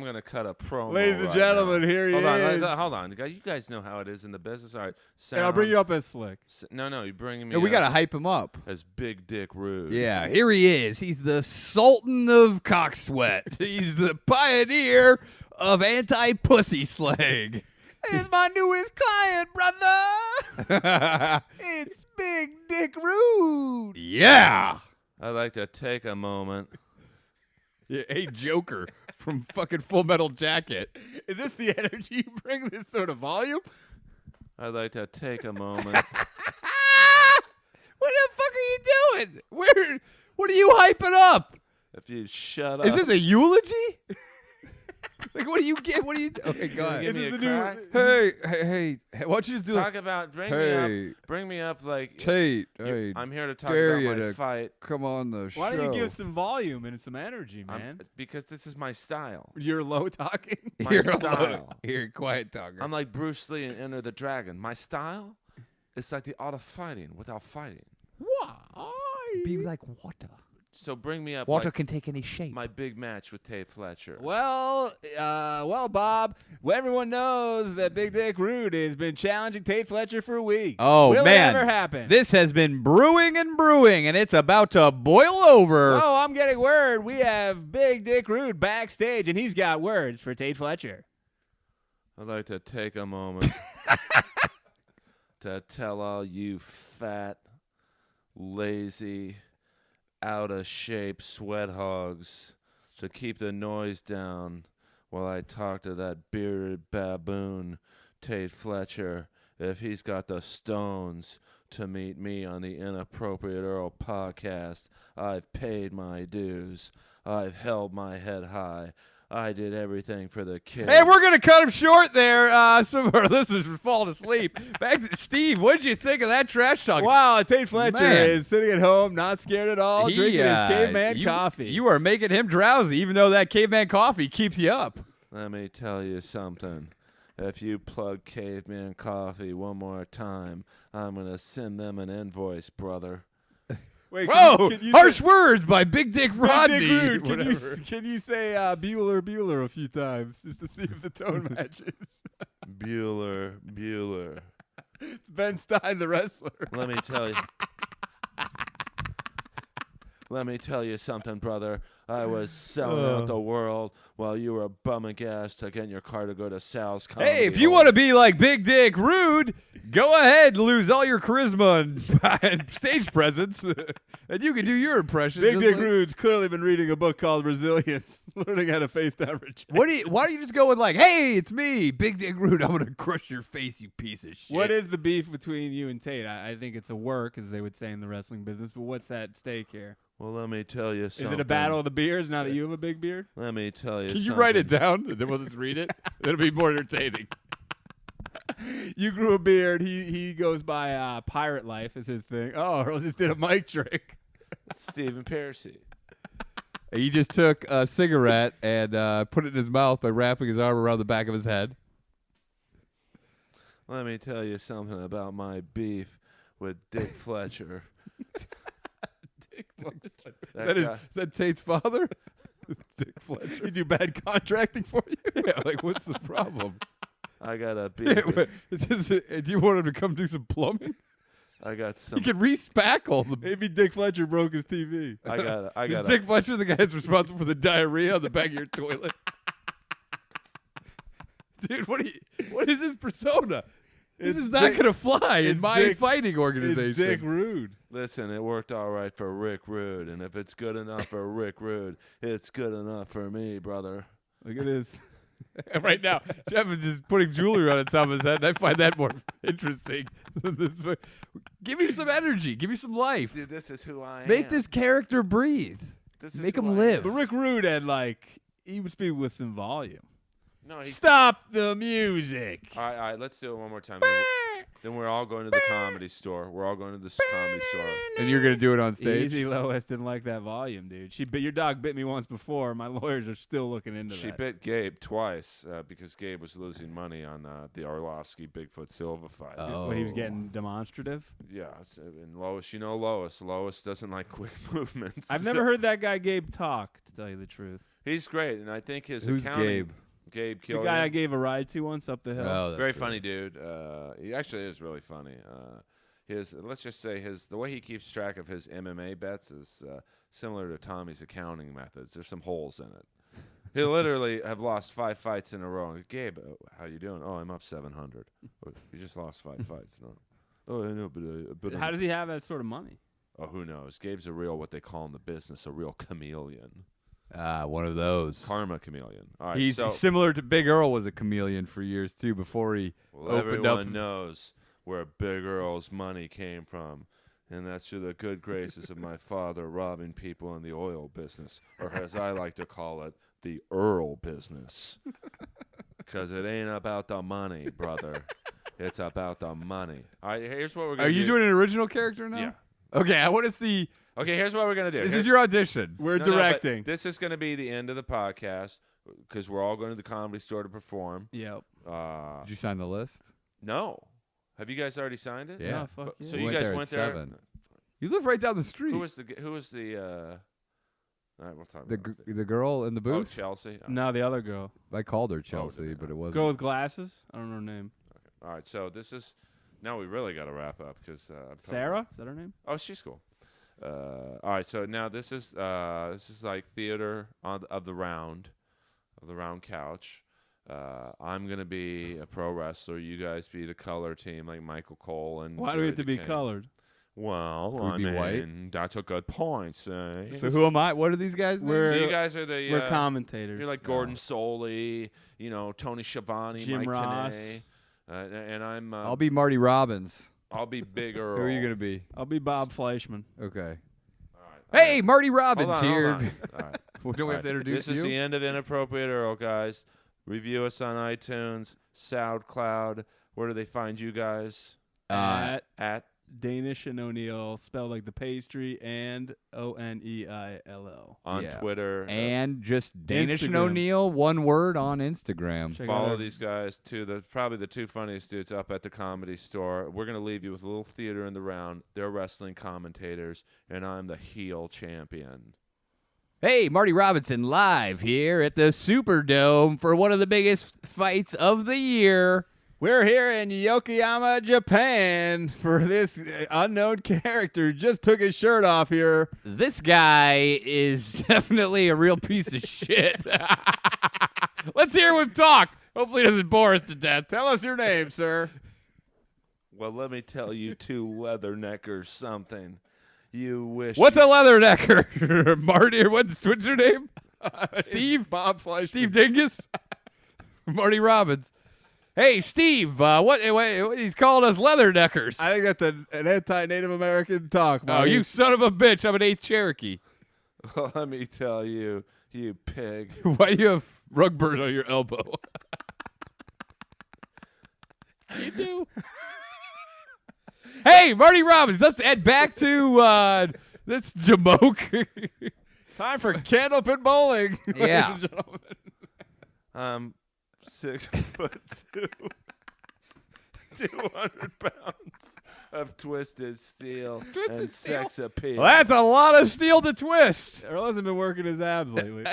gonna cut a promo. Ladies and right gentlemen, now. here he hold is. On, hold on. You guys know how it is in the business. All right, And I'll bring you up as Slick. No, you're bringing me. And we up got to hype him up. as Big Dick Rude. Yeah, here he is. He's the Sultan of cock sweat. He's the pioneer of anti-pussy slang. It's my newest client, brother. It's Big Dick Rude. Yeah. I'd like to take a moment. Yeah, hey, Joker from fucking Full Metal Jacket. Is this the energy you bring? This sort of volume? I'd like to take a moment. What the fuck are you doing? What are you hyping up? If you shut up. Is this a eulogy? Like, what do you get? What do you? Okay, go Give ahead. me a the new- crack? Hey, why don't you just do Talk about bring me up like Tate, I'm here to talk dare about you my to fight. come on the show. Why don't you give some volume and some energy, I'm- man? because this is my style. You're low talking. My You're style. You're a quiet talker. I'm like Bruce Lee in Enter the Dragon. My style is like the art of fighting without fighting. Be like water. So bring me up Water like, can take any shape. my big match with Tate Fletcher. Well, Bob, everyone knows that Big Dick Rude has been challenging Tate Fletcher for weeks. Oh, Will man. it ever happen? This has been brewing, and it's about to boil over. Oh, I'm getting word. We have Big Dick Rude backstage, and he's got words for Tate Fletcher. I'd like to take a moment to tell all you fat, lazy, out-of-shape sweat hogs to keep the noise down while I talk to that bearded baboon, Tate Fletcher, if he's got the stones to meet me on the Inappropriate Earl podcast. I've paid my dues. I've held my head high. I did everything for the kids. Hey, we're going to cut him short there. Some of our listeners are falling asleep. Back to Steve, what did you think of that trash talk? Wow, Tate Fletcher Man. is sitting at home, not scared at all, drinking his caveman coffee. You are making him drowsy, even though that caveman coffee keeps you up. Let me tell you something. If you plug Caveman Coffee one more time, I'm going to send them an invoice, brother. Wait, Whoa! can you Harsh say, words by Big Dick Rodney. Big Dick Rude, Whatever. can you say Bueller a few times just to see if the tone matches? Bueller. It's Ben Stein, the wrestler. Let me tell you. Let me tell you something, brother. I was selling out the world while you were bumming gas to get in your car to go to Sal's Comedy Hey, if you Hall. want to be like Big Dick Rude, go ahead, lose all your charisma and stage presence, and you can do your impression. Big just Dick like- Rude's clearly been reading a book called Resilience, learning how to face that rejection. Why don't you just go with like, hey, it's me, Big Dick Rude. I'm gonna crush your face, you piece of shit. What is the beef between you and Tate? I think it's a work, as they would say in the wrestling business, but what's at stake here? Well, let me tell you something. Is it a battle of the beards now that you have a big beard? Let me tell you Can something. you write it down, and then we'll just read it? It'll be more entertaining. You grew a beard. He goes by Pirate Life is his thing. Oh, Earl just did a mic trick. Stephen Piercy. He just took a cigarette and put it in his mouth by wrapping his arm around the back of his head. Let me tell you something about my beef with Dick Fletcher. Is that Tate's father? Dick Fletcher. He do bad contracting for you? Yeah, like what's the problem? I got a beef. Do you want him to come do some plumbing? I got some. You can re-spackle the. Maybe Dick Fletcher broke his TV. I Is got. Dick Fletcher the guy that's responsible for the diarrhea on the back of your toilet? Dude, what is his persona? This It's is not Dick- going to fly in it's my Dick- fighting organization. It's Dick Rude. Listen, it worked all right for Rick Rude, and if it's good enough for Rick Rude, it's good enough for me, brother. Look at this. Right now, Jeff is just putting jewelry on the top of his head, and I find that more interesting than this. Give me some energy. Give me some life. Dude, this is who I am. Make this character breathe. This is Make who him I live. But Rick Rude had he would speak with some volume. am. No, he's. Stop the music. All right, let's do it one more time. Then we're all going to the comedy store. We're all going to the comedy store. And you're going to do it on stage? Easy Lois didn't like that volume, dude. Your dog bit me once before. My lawyers are still looking into She that. bit Gabe twice because Gabe was losing money on the Arlovsky Bigfoot Silva fight. Oh. When he was getting demonstrative. Yeah, and Lois, you know Lois. Lois doesn't like quick movements. I've never heard that guy Gabe talk, to tell you the truth. He's great, and I think his Who's accounting. Gabe? Gabe The Killian. guy I gave a ride to once up the hill. Oh, that's Very right. funny dude. He actually is really funny. Let's just say the way he keeps track of his MMA bets is similar to Tommy's accounting methods. There's some holes in it. He literally have lost 5 fights in a row. Gabe, how you doing? Oh, I'm up 700. Oh, you just lost 5 fights. No. Oh, I know, but How does he have that sort of money? oh, who knows? Gabe's a real what they call in the business a real chameleon, One of those. karma chameleon. All right, He's so similar to Big Earl was a chameleon for years, too, before he well, opened everyone up. knows where Big Earl's money came from. And that's through the good graces of my father robbing people in the oil business, or as I like to call it, the Earl business. Because it ain't about the money, brother. It's about the money. All right, here's what we're going Are to do. you doing an original character now? Yeah. Okay, I want to see. Okay, here's what we're going to do. This Here's- is your audition. We're No, no, but directing. this is going to be the end of the podcast because we're all going to the Comedy Store to perform. Yep. Did you sign the list? No. Have you guys already signed it? Yeah. Oh, fuck yeah. So We you went guys there at went there. 7. You live right down the street. Who was the All right, we'll talk The about it. the girl in the Oh, booth. Chelsea. Oh, No, the other girl. I called her Chelsea, yeah. but it wasn't. Girl with glasses. I don't know her name. All right, so this is now we really got to wrap up because Sarah? Is that her name? Oh, she's cool. All right, so now this is like theater of the round couch. I'm gonna be a pro wrestler. You guys be the color team, like Michael Cole and. Why do we Jerry have to be DeCane. colored? Well, Can we I be mean, white? that's a good point. So So who am I? What are these guys? names? We're- So you guys are the We're commentators. you're like Gordon Soley, Tony Schiavone, Jim Mike Ross. Tenay, and I'm I'll be Marty Robbins. I'll be Big Earl. Who are you gonna be? I'll be Bob Fleischman. Okay. All right. Hey, Marty Robbins Hold on, here. hold on. All right. Well, don't we have to introduce This is you? the end of Inappropriate Earl, guys. Review us on iTunes, SoundCloud. Where do they find you guys? At Danish and O'Neill, spelled like the pastry, and Oneil. on Yeah. Twitter. And just Danish and Instagram. O'Neill, one word on Instagram. Check out Follow our- these guys too. They're probably the two funniest dudes up at the Comedy Store. We're gonna leave you with a little theater in the round. They're wrestling commentators, and I'm the heel champion. Hey, Marty Robinson live here at the Superdome for one of the biggest fights of the year. We're here in Yokohama, Japan, for this unknown character who just took his shirt off here. This guy is definitely a real piece of shit. Let's hear him talk. Hopefully he doesn't bore us to death. Tell us your name, sir. Well, let me tell you two leatherneckers something. You wish. What's a leathernecker? Marty, what's your name? Steve? Bob Fleischman. Steve Dingus? Marty Robbins. Hey, Steve, what he's calling us leatherneckers. I think that's an anti-Native American talk, Oh, Marty. you son of a bitch. I'm an 8th Cherokee. Well, let me tell you, you pig. Why do you have rug burn on your elbow? You do. Hey, Marty Robbins, let's head back to this Jamoke. Time for Candlepin Bowling. Yeah. ladies and gentlemen. I'm 6'2", 200 pounds of twisted steel and sex appeal. Well, that's a lot of steel to twist. Earl hasn't been working his abs lately.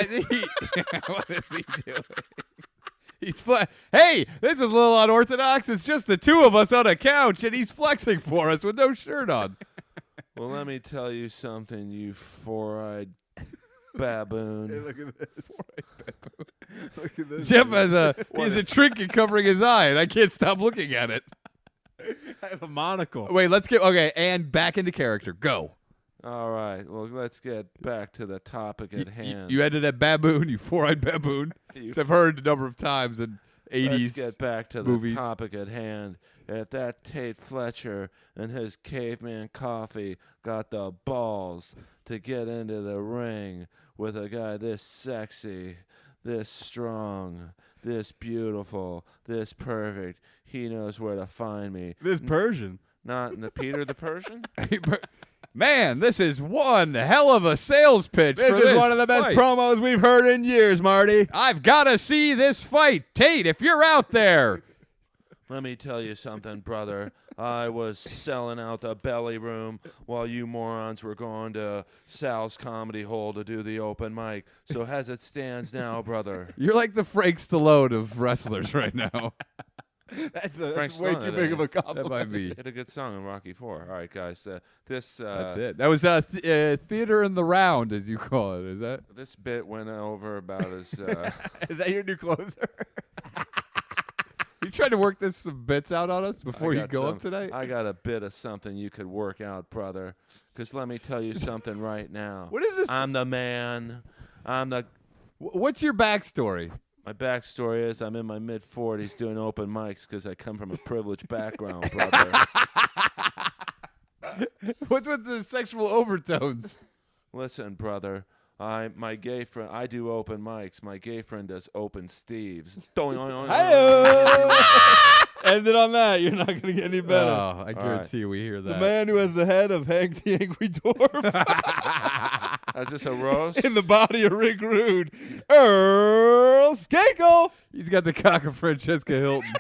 What is he doing? He's Hey, this is a little unorthodox. It's just the two of us on a couch, and he's flexing for us with no shirt on. Well, let me tell you something, you four-eyed baboon. Look at this. Look at this. Jeff has a trinket covering his eye, and I can't stop looking at it. I have a monocle. Wait, and back into character. Go. All right, well, let's get back to the topic at hand. You ended at baboon, you four-eyed baboon, which I've heard a number of times in 80s Let's get back to movies. the topic at hand. If that Tate Fletcher and his caveman coffee got the balls to get into the ring with a guy this sexy, this strong, this beautiful, this perfect, he knows where to find me. This Persian. Not in the Peter the Persian? Man, this is one hell of a sales pitch. This for is one of the best fight. promos we've heard in years, Marty. I've got to see this fight. Tate, if you're out there. Let me tell you something, brother. I was selling out the belly room while you morons were going to Sal's Comedy Hole to do the open mic. So as it stands now, brother. You're like the Frank Stallone of wrestlers right now. That's Frank way Stallone, too big of a That compliment. might be. Hit a good song in Rocky IV. All right, guys. This That's it. That was theater in the round, as you call it. Is that? This bit went over about as Is that your new closer? You trying to work some bits out on us before I you got go some- up tonight? I got a bit of something you could work out, brother. Because let me tell you something right now. What is this? I'm the man. What's your backstory? My backstory is I'm in my mid-40s doing open mics because I come from a privileged background, brother. What's with the sexual overtones? Listen, brother. My gay friend, I do open mics. My gay friend does open Steves. Ended on that. You're not going to get any better. Oh, I guarantee you we hear that. The man who has the head of Hank the Angry Dwarf Is this a roast? in the body of Rick Rude, Earl Skakel. He's got the cock of Francesca Hilton.